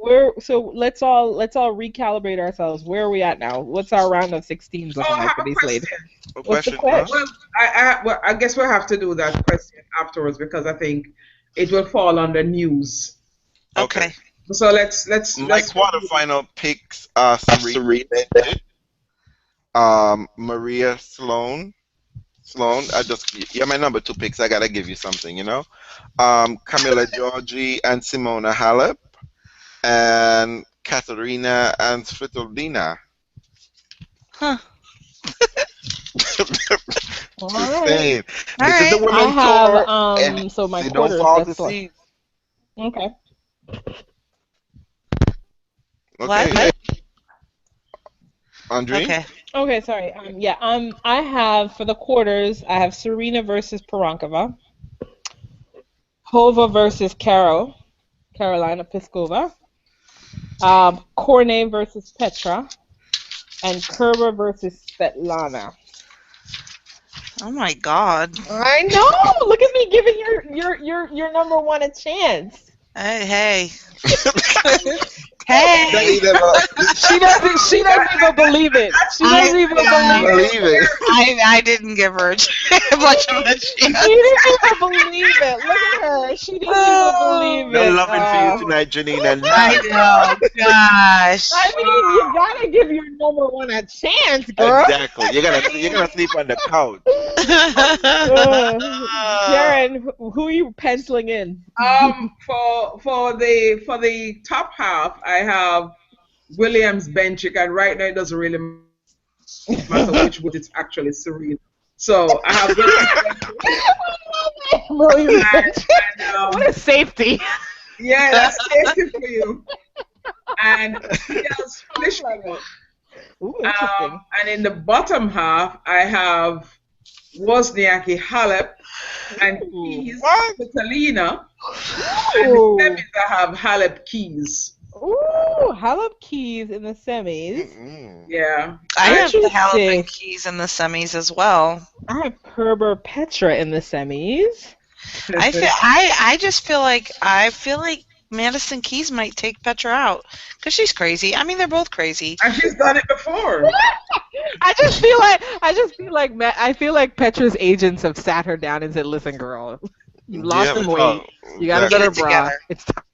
let's all recalibrate ourselves. Where are we at now? What's our round of 16s looking like for these ladies? What's the question? Well, I guess we'll have to do that question afterwards because I think it will fall under news. Okay. So let's my quarterfinal picks are Serena, Maria Sloane, Sloan, you're my number 2 picks. I gotta give you something, you know. Camila Giorgi and Simona Halep, and Katerina and Svitolina. Huh. All Just right. saying. All This is the right. I women's have tour, and so my they don't quarters. fall to That's what. seeds. Okay. Okay, What? Andre. Okay. Okay, sorry. Yeah. I have for the quarters. I have Serena versus Perankova, Hova versus Carolina Pliskova, Cornet versus Petra, and Kerber versus Svetlana. Oh my God. I know. Look at me giving your number one a chance. Hey. That Hey. either She doesn't even believe it. She doesn't even believe it. believe it. I didn't give her much of a chance. She didn't even believe it. Look at her. She didn't even believe No it. loving for you tonight, Janina. I know. Gosh. I mean, you gotta give your number one a chance, girl. Exactly. You're gonna sleep on the couch. Karen, who are you penciling in? For the top half, I have Williams Benchik, and right now it doesn't really matter which wood it's actually Serena. So I have Williams Benchik. What a safety. Yeah, that's safety for you. And Piers Pliskova. Ooh, interesting. And in the bottom half, I have Wozniacki Halep and Keys Catalina. And the semis, I have Halep Keys. Ooh, Halep Keys in the semis. Yeah. I have the Halep Interesting. and Keys in the semis as well. I have Kerber Petra in the semis. I just feel like Madison Keys might take Petra out because she's crazy. I mean, they're both crazy. And she's done it before. I feel like Petra's agents have sat her down and said, "Listen, girl, you lost some weight. You got a better bra. Together. It's time."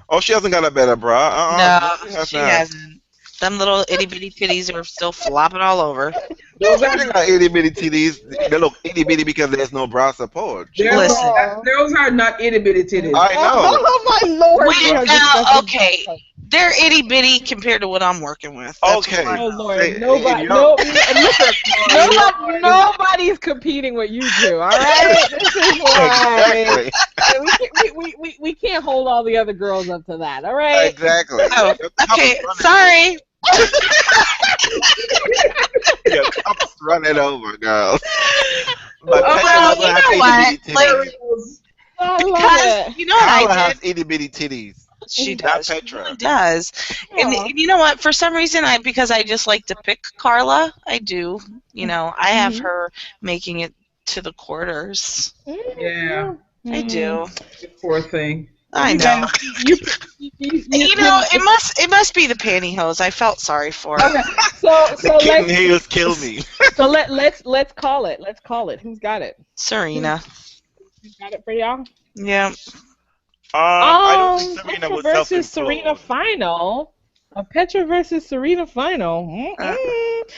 Oh, she hasn't got a better bra. No, she hasn't. Them little itty bitty titties are still flopping all over. Those are not itty bitty titties. They look itty bitty because there's no bra support. Listen. Those are not itty bitty titties. I know. Oh my lord! Wait, now, okay. They're itty bitty compared to what I'm working with. That's Okay. Oh lord! Say- Nobody, nobody's competing with you two. All right, this is why Exactly. we can't hold all the other girls up to that. All right. Exactly. Oh, okay. Sorry. Your cup's running over, girls. But Well, you know what? Like, I love because it. you know what Carla I has did? itty bitty titties. She Not does. She Petra. really does. And you know what? For some reason, because I just like to pick Carla, I do. You know, I have her making it to the quarters. Yeah. I do. Poor thing. I know. You know, it must be the pantyhose. I felt sorry for her. Okay, so The kitten heels kill me. So let's call it. Let's call it. Who's got it? Serena. Who's got it for y'all? Yeah. I don't think Serena Petra was versus self-employed. Serena final. A Petra versus Serena final.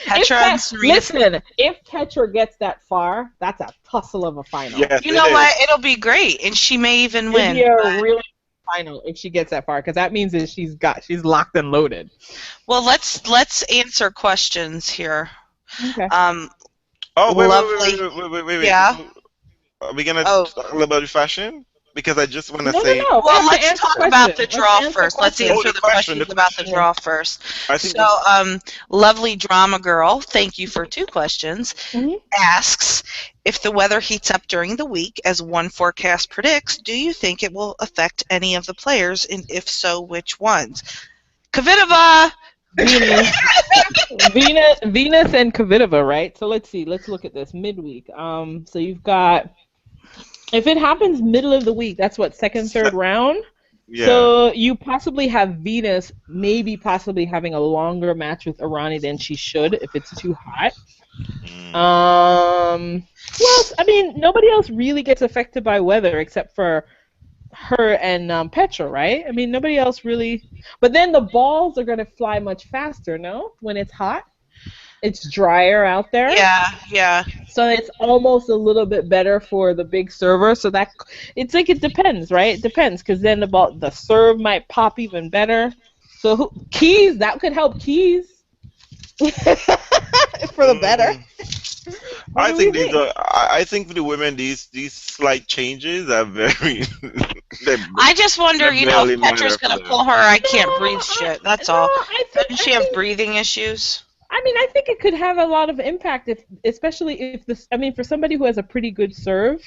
Petra and Serena. Listen, if Petra gets that far, that's a tussle of a final. Yes, You it know is. what? It'll be great, and she may even It'd win. be a but- really final if she gets that far, because that means that she's locked and loaded. Well, let's answer questions here. Okay. Oh, Lovely. wait. Yeah. Are we gonna Oh. talk a little about fashion? Because I just want to No. say. We Well, have to let's answer talk questions. about the Let's draw answer first. Let's questions. answer Oh, the the question, questions the about the question. draw first. I think So, lovely drama girl, thank you for 2 questions. Mhm. Asks, if the weather heats up during the week, as one forecast predicts, do you think it will affect any of the players, and if so, which ones? Kvitova! Venus and Kvitova, right? So let's see. Let's look at this midweek. So you've got, if it happens middle of the week, that's what, second, third round. yeah. So you possibly have Venus maybe possibly having a longer match with Irani than she should if it's too hot. Who else? I mean, nobody else really gets affected by weather except for her and Petra, right? I mean, nobody else really. But then the balls are going to fly much faster, no? When it's hot. It's drier out there. Yeah. So it's almost a little bit better for the big server. So that it's like it depends, right? It depends because then about the serve might pop even better. So keys that could help keys for the better. I think these are. I think for the women, these slight changes are very. I just wonder, if barely Petra's matter gonna for pull her I can't breathe shit. That's all. Doesn't she have think- breathing issues? I mean, I think it could have a lot of impact, especially if this. I mean, for somebody who has a pretty good serve,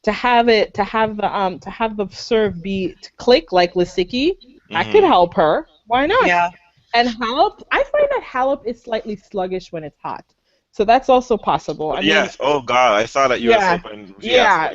to have the serve be to click like Lisicki, that could help her. Why not? Yeah. And Halep, I find that Halep is slightly sluggish when it's hot, so that's also possible. I mean, yes. Oh God, I saw that U.S. Open. Yeah.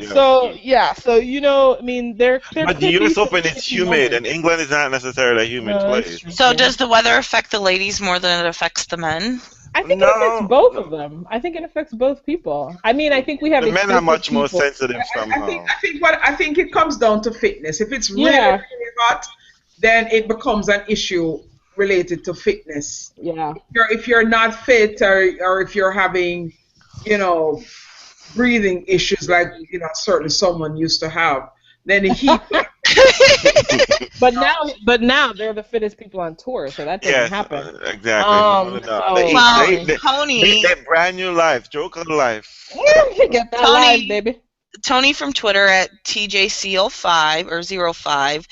So I mean, there. But the U.S. Open is humid, and England is not necessarily a humid place. So does the weather affect the ladies more than it affects the men? I think it affects both of them. I think it affects both people. I mean, I think we have the men are much more sensitive somehow. I think it comes down to fitness. If it's really, really hot, then it becomes an issue related to fitness. Yeah. If you're not fit or if you're having, breathing issues like certainly someone used to have, then the heat. But now they're the fittest people on tour, so that doesn't happen. Exactly. Tony, they brand new life, joke of life. Get that live, baby. Tony from Twitter at TJCL5 or 05.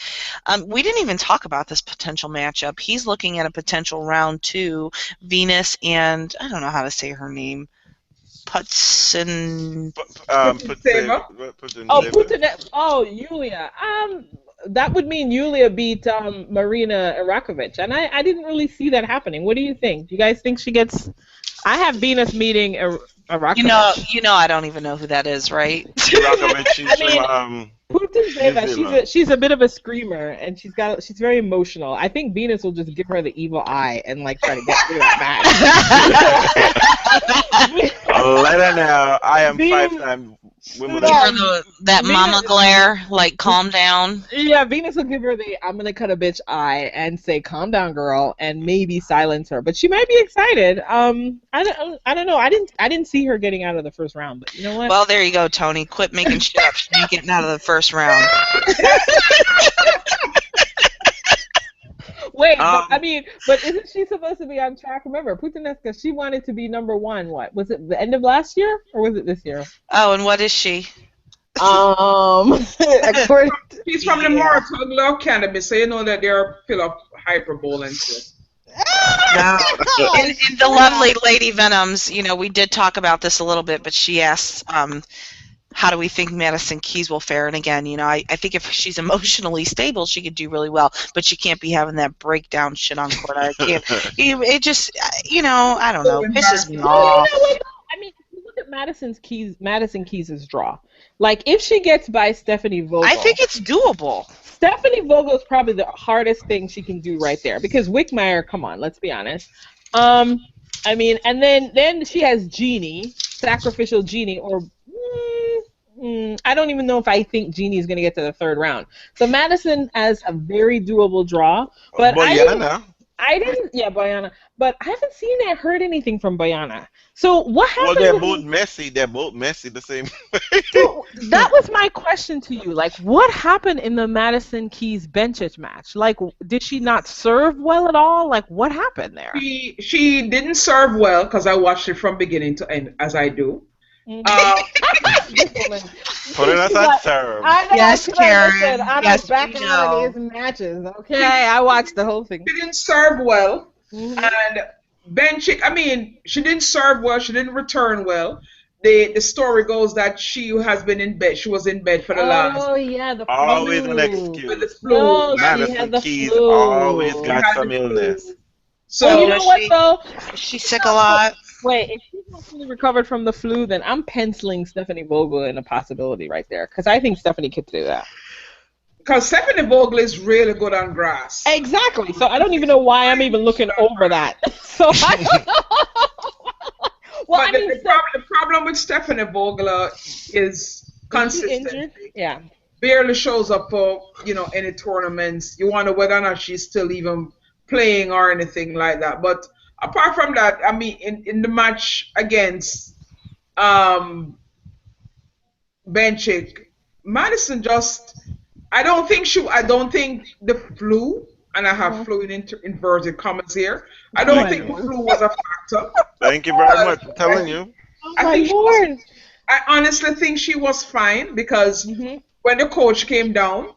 We didn't even talk about this potential matchup. He's looking at a potential round 2, Venus and I don't know how to say her name. Yulia. That would mean Yulia beat Marina Irakovic, and I didn't really see that happening. What do you think? Do you guys think she gets? I have Venus meeting Irakovic. You know, I don't even know who that is, right? Irakovic, she's she's a bit of a screamer, and she's very emotional. I think Venus will just give her the evil eye and try to get through that match. Let her know. I am 5-time Wimbledon. Give her that mama glare, calm down. Yeah, Venus will give her the I'm gonna cut a bitch eye and say calm down, girl, and maybe silence her. But she might be excited. I don't know. I didn't see her getting out of the first round, but you know what? Well, there you go, Tony. Quit making shit up. She ain't getting out of the first round. Wait, but isn't she supposed to be on track? Remember, Putineska, she wanted to be number 1. What was it? The end of last year, or was it this year? Oh, and what is she? She's from the Moratoglu Academy, so you know that they're full of hyperbole and shit. No. And the lovely Lady Venoms, we did talk about this a little bit, but she asked, how do we think Madison Keys will fare? And again, I think if she's emotionally stable, she could do really well, but she can't be having that breakdown shit on court. I can't. It just, I don't know, pisses me off. I mean, if you look at Madison Keys' draw. If she gets by Stephanie Vogel, I think it's doable. Stephanie Vogel is probably the hardest thing she can do right there because Wickmeyer, come on, let's be honest. And then she has Jeannie, sacrificial Jeannie, or I don't even know if I think Jeannie is going to get to the third round. So Madison has a very doable draw, but Boyana. Boyana. But I haven't heard anything from Boyana. So what happened? Well, they're both messy. They're both messy the same way. So that was my question to you. What happened in the Madison Keys Bencic match? Did she not serve well at all? What happened there? She didn't serve well because I watched it from beginning to end, as I do. Put it as a serve. Yes, Karen. Yes, back on these matches. Okay, I watched the whole thing. She didn't serve well, and Bencic. She didn't serve well. She didn't return well. The story goes that she has been in bed. She was in bed for the last. Oh yeah, the flu. Always an excuse. With the flu. No, Madison Keys always got some illness. So you know what though? Is she sick a lot? Wait, if she's not fully recovered from the flu, then I'm penciling Stephanie Vogel in a possibility right there because I think Stephanie could do that. Because Stephanie Vogel is really good on grass. Exactly. So I don't even know why I'm even looking over that. So I don't know. Well, the problem with Stephanie Vogel is consistency. Yeah. Barely shows up for any tournaments. You wonder whether or not she's still even playing or anything like that. But apart from that, I mean, in the match against um, Benchik, Madison just, I don't think the flu, and I have flu in inverted commas here. I Oh don't my think the lord. flu was a factor. Thank you very much. I'm I, telling you. Oh I my think lord. I honestly think she was fine because Mhm. when the coach came down,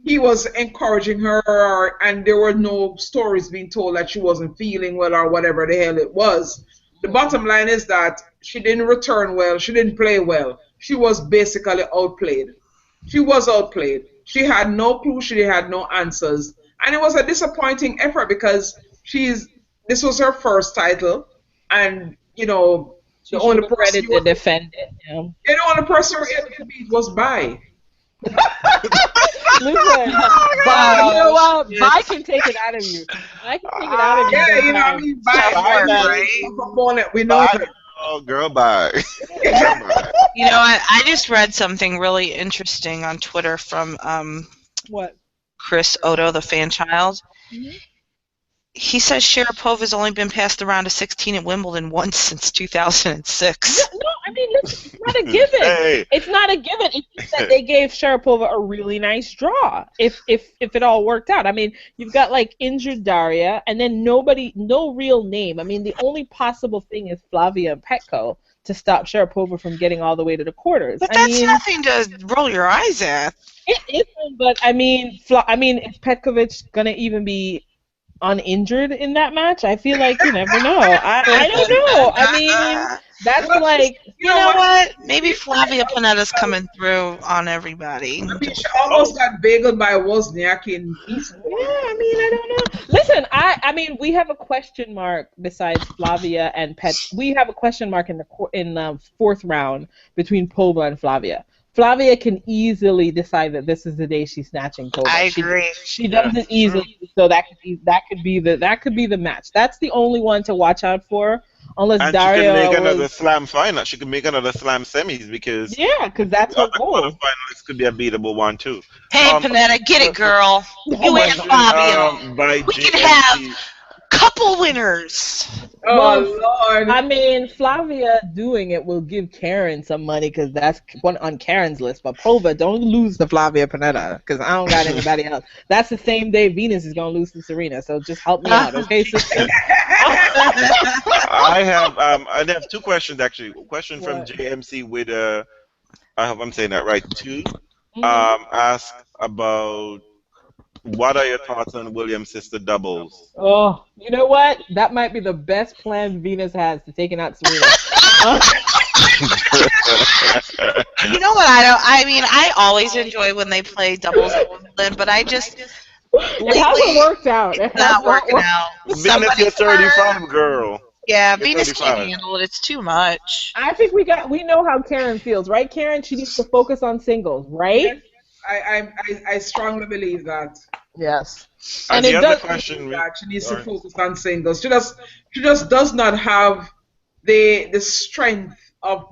he was encouraging her, and there were no stories being told that she wasn't feeling well or whatever the hell it was. The bottom line is that she didn't return well, she didn't play well. She was basically outplayed. She was outplayed. She had no clue, she had no answers. And it was a disappointing effort because this was her first title, and the She should only have person ready to defend it. Yeah. the only person you were able to beat was Bai. Listen, but you know what? Vi can take it out of you. I can take it out of you Yeah, you know, I sometimes. mean, Tough Bai work, is right? a tough opponent. We know Bye, that. girl. Bye. Girl, bye. You know what? I just read something really interesting on Twitter from What? Chris Odo, the fan child. Mhm. He says Sharapova's only been past the round of 16 at Wimbledon once since 2006. No, I mean, listen, it's not a given. Hey. It's not a given. It's just that they gave Sharapova a really nice draw. If it all worked out, I mean, you've got like injured Daria, and then no real name. I mean, the only possible thing is Flavia and Petko to stop Sharapova from getting all the way to the quarters. But I that's mean, nothing to roll your eyes at. it isn't. But I mean, is Petkovic gonna even be uninjured in that match? I feel like you never know. I don't know. I mean, that's Well, like You know what? Maybe Flavia Panetta's coming through on everybody. I mean, she almost got bageled by Wozniak in Eastbourne. yeah. I mean, I don't know. Listen, I mean, we have a question mark besides Flavia and Pet. We have a question mark in the fourth round between Pova and Flavia. Flavia can easily decide that this is the day she's snatching Pova. I agree. She does it easily, so that could be the match. That's the only one to watch out for, unless And she Daria can make another was. slam final. She can make another slam semis because Yeah, because that's the her other goal. quarterfinalists could be a beatable one too. Hey, Um, Panetta, get it, girl. You and question, Flavia. by We can JMC. have couple winners. Oh, Well, Lord. I mean, Flavia doing it will give Karen some money because that's one on Karen's list. But Pova, don't lose to Flavia Panetta because I don't got anybody else. That's the same day Venus is gonna lose to Serena. So just help me out, okay, sister? I have two questions actually. A question from What? JMC with I hope I'm saying that right too. Mhm. Ask about what are your thoughts on Williams' sister doubles? Oh, you know what? That might be the best plan Venus has to taking out Serena. You know what? I mean, I always enjoy when they play doubles at Wimbledon, but I just It hasn't lately worked out. It it's has not working worked. out. Venus, Somebody's you're 35, hurt. girl. Yeah, You're Venus can't 35. handle it. It's too much. I think we know how Karen feels, right? Karen, she needs to focus on singles, right? I strongly believe that. Yes. And And the it other does. question, That she needs to sorry. focus on singles. She just does not have the strength of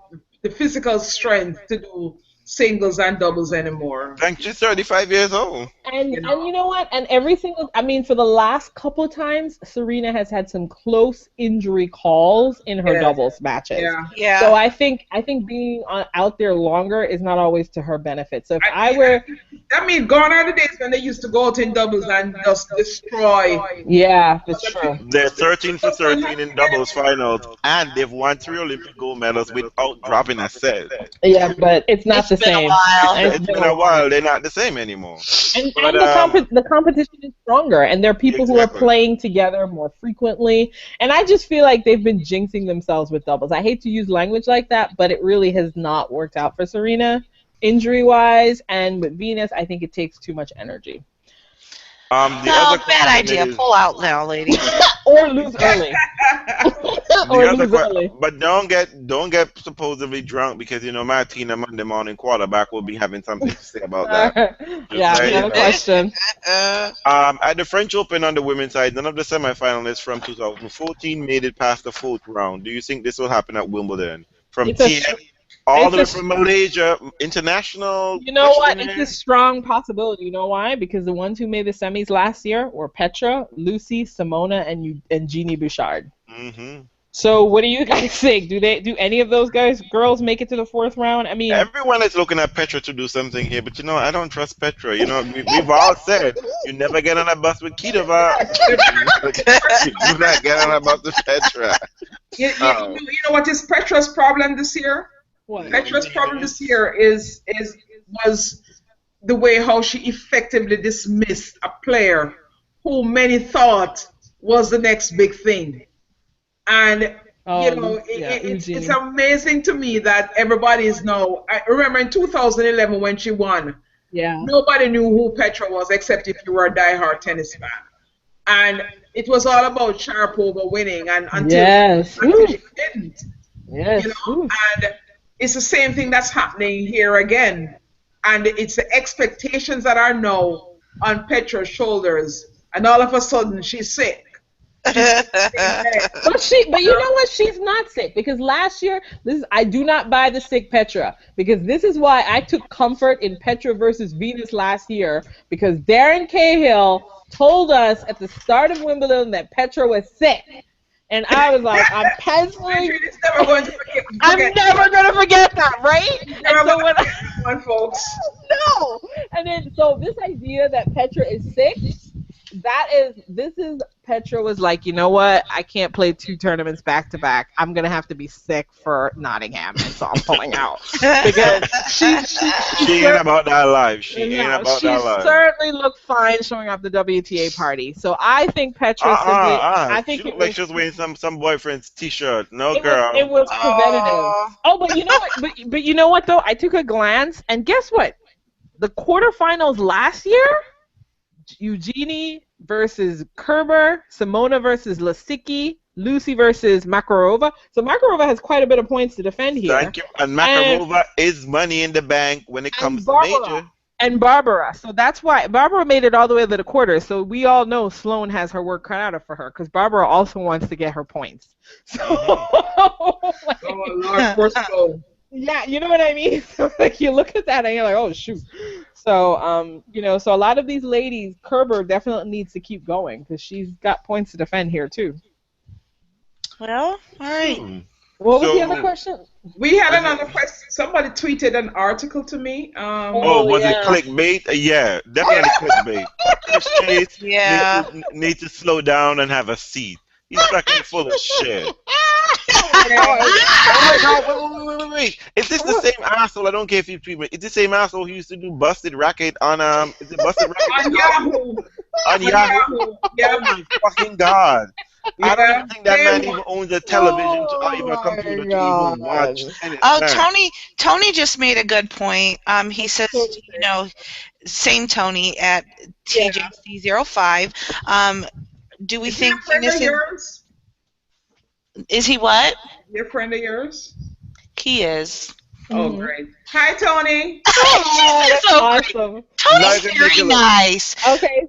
the physical strength to do singles and doubles anymore. Thank you, 35 years old. And You know. you know what? And every single, I mean, for the last couple times, Serena has had some close injury calls in her Yeah. doubles matches. Yeah. Yeah. So I think being out there longer is not always to her benefit. So if I were, I mean, gone are the days when they used to go out in doubles and just destroy. yeah, that's true. They're 13 for 13 in doubles finals, and they've won 3 Olympic gold medals without dropping a set. Yeah, but it's not It's the been a same. while. It's been a while. They're not the same anymore. And But, the competition is stronger, and there are people who are Exactly. playing together more frequently. And I just feel like they've been jinxing themselves with doubles. I hate to use language like that, but it really has not worked out for Serena, injury-wise, and with Venus, I think it takes too much energy. The No, other bad question idea. is- Pull out now, lady. Or lose early. The Or other lose que- early. but don't get supposedly drunk because Martina Monday morning quarterback will be having something to say about that. Yeah, there you another go. question. At the French Open on the women's side, none of the semifinalists from 2014 made it past the fourth round. Do you think this will happen at Wimbledon? From It's a TN, all the way from Malaysia, international. You know what? It's a strong possibility. You know why? Because the ones who made the semis last year were Petra, Lucy, Simona, and Jeannie Bouchard. Mm-hmm. So what do you guys think? Do any of those girls make it to the fourth round? I mean, everyone is looking at Petra to do something here, but I don't trust Petra. We've all said you never get on a bus with Kitova. You not get on a bus with Petra. You know what is Petra's problem this year? What? Petra's problem this year was the way how she effectively dismissed a player who many thought was the next big thing. And it's amazing to me that everybody is now. I remember in 2011 when she won. Yeah. Nobody knew who Petra was except if you were a diehard tennis fan, and it was all about Sharapova winning. And until she didn't. Yes. And it's the same thing that's happening here again, and it's the expectations that are now on Petra's shoulders, and all of a sudden she's sick. But you know what? She's not sick because last year, I do not buy the sick Petra because this is why I took comfort in Petra versus Venus last year because Darren Cahill told us at the start of Wimbledon that Petra was sick. And I was like, I'm penciling. I'm never going to forget that, right? Folks. No. And then, so this idea that Petra is sick, Petra was like, you know what? I can't play 2 tournaments back to back. I'm gonna have to be sick for Nottingham, and so I'm pulling out because she ain't about that life. She certainly looked fine showing up the WTA party. So I think Petra. I think she looked like she was wearing some boyfriend's T-shirt. No, girl. It was preventative. Oh, but you know what? But you know what though? I took a glance, and guess what? The quarterfinals last year. Eugenie versus Kerber, Simona versus Lisicki, Lucy versus Makarova. So Makarova has quite a bit of points to defend here. Thank you. And Makarova is money in the bank when it comes to major. And Barbara. So that's why Barbara made it all the way to the quarters. So we all know Sloane has her work cut out for her because Barbara also wants to get her points. So, Lord, yeah, you know what I mean? So, like, you look at that and you're like, oh, shoot. So, so a lot of these ladies, Kerber definitely needs to keep going because she's got points to defend here, too. Well, all right. What was the other question? We had another question. Somebody tweeted an article to me. Was it clickbait? Yeah, definitely clickbait. Chris Chase needs to slow down and have a seat. He's fucking full of shit. Oh my God! Wait! Is this the same asshole? I don't care if you tweet me. Is this the same asshole who used to do Busted Racket on Is it Busted Racket on Yahoo? On Yahoo? Yeah. Oh my fucking God! I don't even think that man even owns a television or even a computer to even watch tennis. Oh, Tony just made a good point. He says, same Tony at TJC05. Do we think Venus is he what? Your friend of yours? He is. Oh, great. Hi, Tony. Oh, that's so awesome. Tony's very nice. Okay.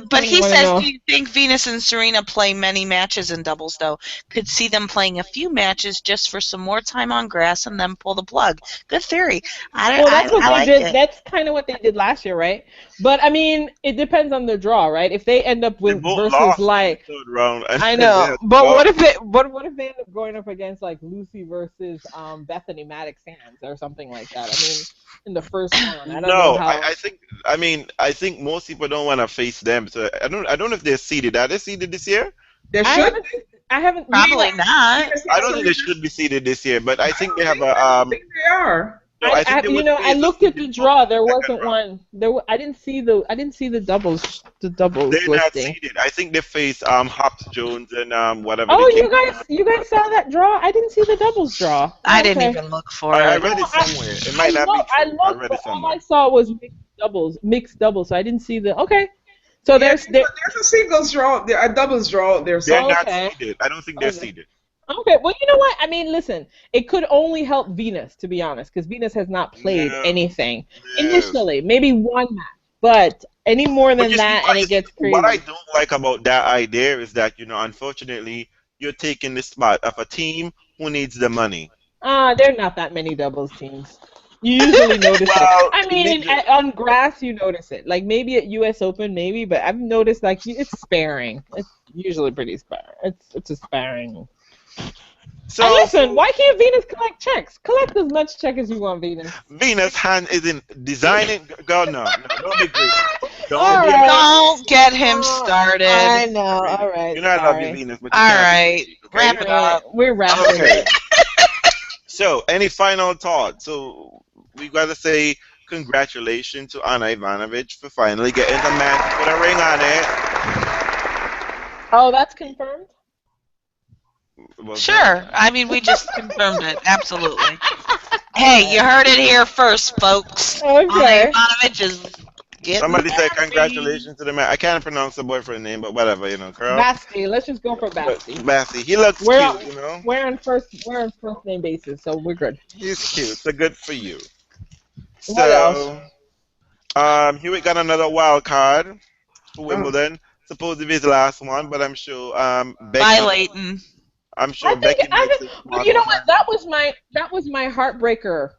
But he says, do you think Venus and Serena play many matches in doubles, though? Could see them playing a few matches just for some more time on grass and then pull the plug. Good theory. That's what they did. That's kind of what they did last year, right? But, I mean, it depends on the draw, right? If they end up with versus, like... Third round. I know. But what if they end up going up against, like, Lucy versus Bethany Maddox-Sands or something like that? I mean... in the first round. I don't know how... I think most people don't want to face them. So I don't know if they're seeded. Are they seeded this year? They should. I haven't. Probably not. I don't think they should be seeded this year. But I think they have a. I think they are. No, I looked at the draw. There wasn't one. I didn't see the doubles. The doubles. They're not listing. seeded. I think they face Hops Jones and whatever. Oh, you guys saw that draw? I didn't see the doubles draw. I didn't even look for it. I read it somewhere. It might not be true. I read it somewhere. All I saw was mixed doubles. So I didn't see the. Okay. So there's a singles draw, a doubles draw there. So they're not seeded. I don't think they're seeded. Okay, well, you know what? I mean, listen, it could only help Venus, to be honest, because Venus has not played anything initially. Maybe one match, but any more than that, and it gets crazy. What I don't like about that idea is that, unfortunately, you're taking the spot of a team who needs the money. There are not that many doubles teams. You usually notice it. Well, I mean, on grass you notice it. Like maybe at U.S. Open, maybe, but I've noticed like it's sparing. It's usually pretty sparing. It's a sparing. so And listen, why can't Venus collect checks? Collect as much check as you want, Venus. Venus hand is in designing. Girl, no, don't be greedy. Don't All be right. Don't get him started. I know. All right. You know I love you, Sorry. Venus, but you All can't be right, greedy, okay? wrap it up. We're wrapping Okay. it. So, any final thoughts? So, we got to say congratulations to Anna Ivanovic for finally getting the man to put a ring on it. Oh, that's confirmed? Was Sure. I mean, we just confirmed it. Absolutely. Hey, you heard it here first, folks. Okay. Anna Ivanovic is getting Somebody said married. congratulations to the man. I can't pronounce the boyfriend name, but whatever, Carl. Basti. Let's just go for Basti. Basti. He looks We're cute, we're on first name basis, so we're good. He's cute, so good for you. What else? Here we got another wild card for Wimbledon. Supposed to be his last one, but I'm sure Becky. Bye, Leighton. I'm sure Becky makes it. But you know what? That was my heartbreaker.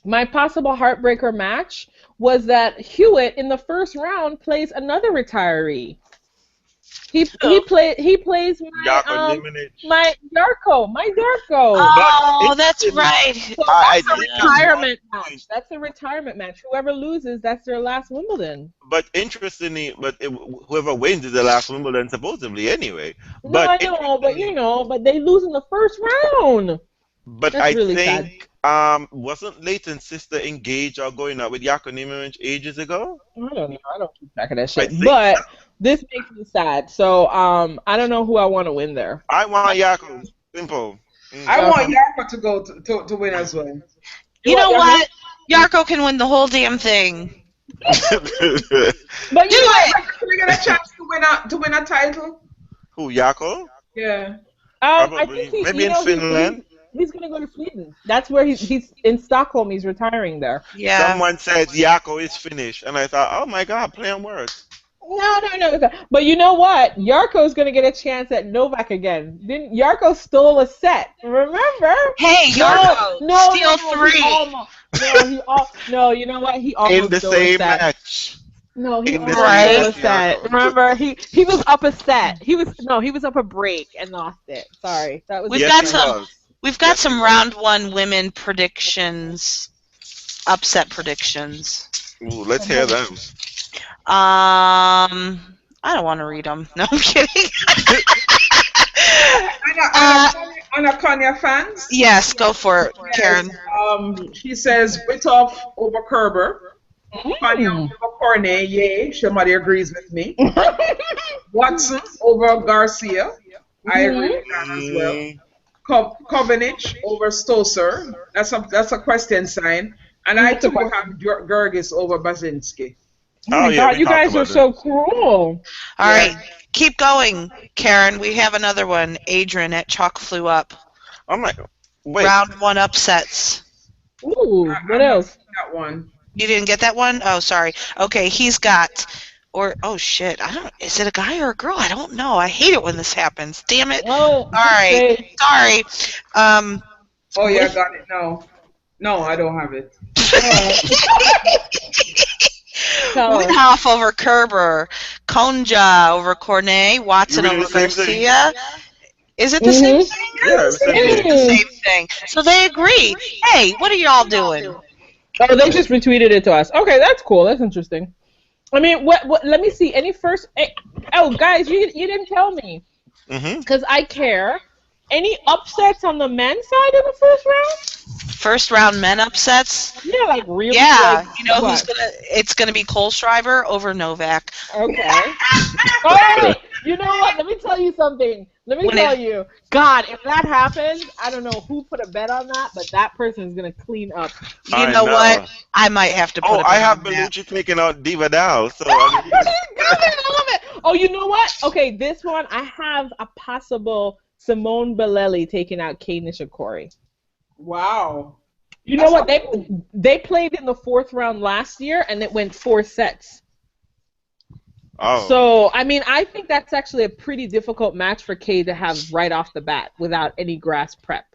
My possible heartbreaker match was that Hewitt in the first round plays another retiree. He plays my Yarko. Oh, that's right. So that's a retirement match. That's a retirement match. Whoever loses, that's their last Wimbledon. But interestingly, whoever wins is the last Wimbledon supposedly anyway. No, I know, but they lose in the first round. But that's really sad. Wasn't Leighton's sister engaged or going out with Yarko Nimiric ages ago? I don't know. I don't keep track of that shit. But this makes me sad. So I don't know who I want to win there. I want Yarko. Simple. I want Yarko to go to win as well. You know what? Yarko can win the whole damn thing. But you know, can we get a chance to win a title? Who, Yarko? Yeah. I think maybe in Finland. He's gonna go to Sweden. That's where he's in Stockholm. He's retiring there. Yeah. Someone says Yarko is Finnish, and I thought, oh my God, play on words. No. But you know what? Yarko's gonna get a chance at Novak again. Yarko stole a set. Remember? Hey, Yarko, steal three. No, you know what? He almost in the stole same a set. match. No, he In the almost same stole a match, set. Yarko. Remember? He was up a set. He was up a break and lost it. Sorry, that was. We've got some round one women predictions, upset predictions. Ooh, let's hear them. I don't want to read them. No, I'm kidding. RealzTenisFanz? Yes, go for it, Karen. She says Witoff over Kerber. Konya over Cornet, yay. Somebody agrees with me. Watson over Garcia. I agree with that as well. Kovenich over Stosur. That's a question sign. And I too have Gergis over Basinski. Oh my God, you guys are so cruel. All right, keep going, Karen. We have another one. Adrian at Chalk Flew Up. I'm like, wait. Round one upsets. Ooh, what else? That one. You didn't get that one? Oh, sorry. Okay, he's got, oh shit, is it a guy or a girl? I don't know. I hate it when this happens. Damn it. Oh, all right. Sorry. Oh yeah, I got it. No, I don't have it. Winhoff over Kerber, Konja over Cornet, Watson over Garcia. Is it the same thing? Yeah, it is the same thing. So they agree. Hey, what are y'all doing? Oh, they just retweeted it to us. Okay, that's cool. That's interesting. I mean, what? Let me see. Any first? Oh, guys, you didn't tell me. Because I care. Any upsets on the men's side in the first round? First round men upsets? Yeah, like really. Yeah, like, you know who's gonna? It's gonna be Cole Shriver over Novak. Okay. All right. You know what? Let me tell you something. God, if that happens, I don't know who put a bet on that, but that person is gonna clean up. You know what? I might have to put a bet I have on that. Bellucci taking out Diva Dow. So I love it. Oh, you know what? Okay, this one, I have a possible Simone Bolelli taking out Kei Nishikori. Wow. You know what? They played in the fourth round last year, and it went 4 sets. Oh. So, I mean, I think that's actually a pretty difficult match for Kei to have right off the bat without any grass prep.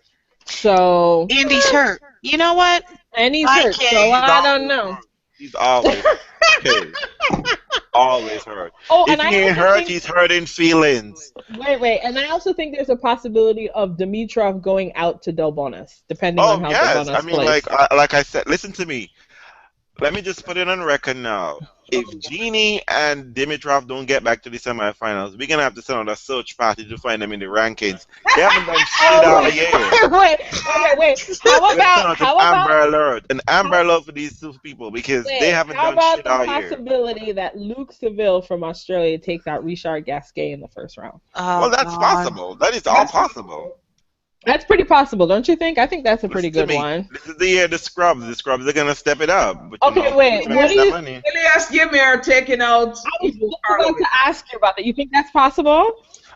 So Andy's hurt. You know what? and he's I hurt. can't. So He's I always don't know. hurt. He's always pissed. Always hurt. Oh, If and I he ain't also hurt, think he's hurting feelings. wait, and I also think there's a possibility of Dimitrov going out to Delbonis, depending on Oh how yes, I Delbonis mean, plays. like I said, listen to me. Let me just put it on record now. If Genie and Dimitrov don't get back to the semifinals, we're gonna have to send out a search party to find them in the rankings. They haven't done shit all year. wait. We're gonna send out an Amber Alert, an Amber Alert for these two people because they haven't how done about shit the all year. possibility that Luke Seville from Australia takes out Richard Gasquet in the first round? Oh, Well, that's God. possible. That is all possible. That's pretty possible, don't you think? I think that's a pretty Listen to good me. one. This is the year the Scrubs. The Scrubs are gonna step it up. But, Okay, wait. to What raise do that you? money. Elias Ymer taking out I was people just about Parliament. to ask you about that. You think that's possible?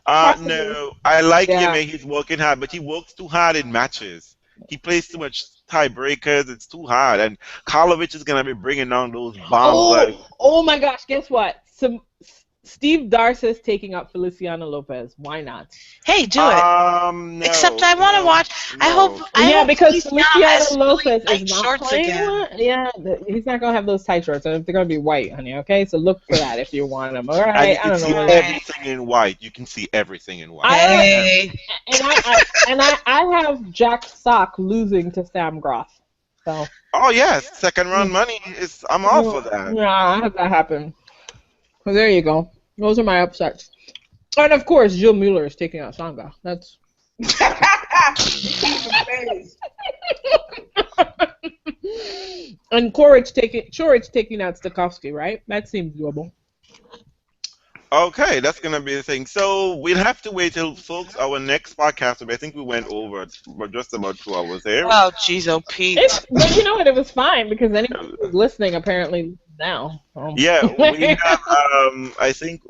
Possibly. No, I like him Yeah. and he's working hard, but he works too hard in matches. He plays too much tiebreakers. It's too hard, and Karlovic is gonna be bringing down those bombs like. Oh my gosh! Guess what? Steve Darcis taking up Feliciano Lopez. Why not? Hey, do it. No, Except I want to no, watch. I no. hope. Yeah, hope because Feliciano has Feliciano Lopez really tight is not shorts playing. again. Yeah, he's not gonna have those tight shorts, and they're gonna be white, honey. Okay, so look for that if you want them. All And right, you I can don't see know. everything in white. You can see everything in white. Hey. I have Jack Sock losing to Sam Groth. So Oh yes, second round money is. I'm all for that. yeah, I have that happen. So there you go. Those are my upsets. And of course, Jill Mueller is taking out Sanga. That's. And Chorich taking out Stokowski, right? That seems doable. Okay, that's gonna be the thing. So we'll have to wait till folks our next podcast. I think we went over for just about 2 hours here. Oh, jeez, oh, Pete. But you know what? It was fine because anyone who's listening apparently now. Yeah, we have. I think,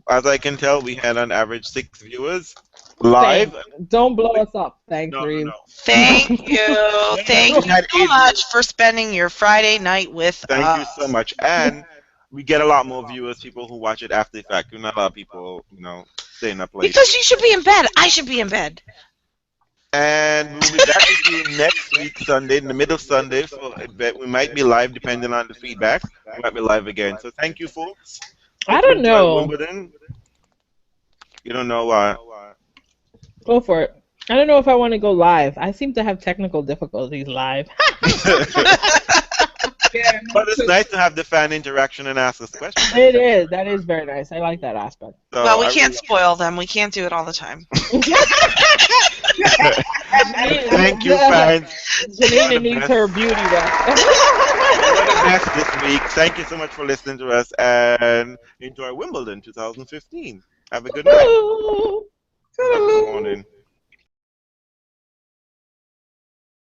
as I can tell, we had on average 6 viewers live. Don't blow us up. Thanks, No, Reeves. no. Thank you. Thank you so much for spending your Friday night with us. Thank you so much. And we get a lot more viewers, people who watch it after the fact. Not a lot of people, staying up late. Because you should be in bed. I should be in bed. And we'll be back with you next week, Sunday, in the middle of Sunday. So I bet we might be live, depending on the feedback. We might be live again. So thank you, folks. I don't know. Wimbledon. You don't know why? Go for it. I don't know if I want to go live. I seem to have technical difficulties live. But it's nice to have the fan interaction and ask us questions. It is. That is very nice. I like that aspect. So Well, we can't spoil them. We can't do it all the time. Thank you, fans. Janina needs her beauty rest. You're the best this week. Thank you so much for listening to us, and enjoy Wimbledon 2015. Have a good night. Good morning.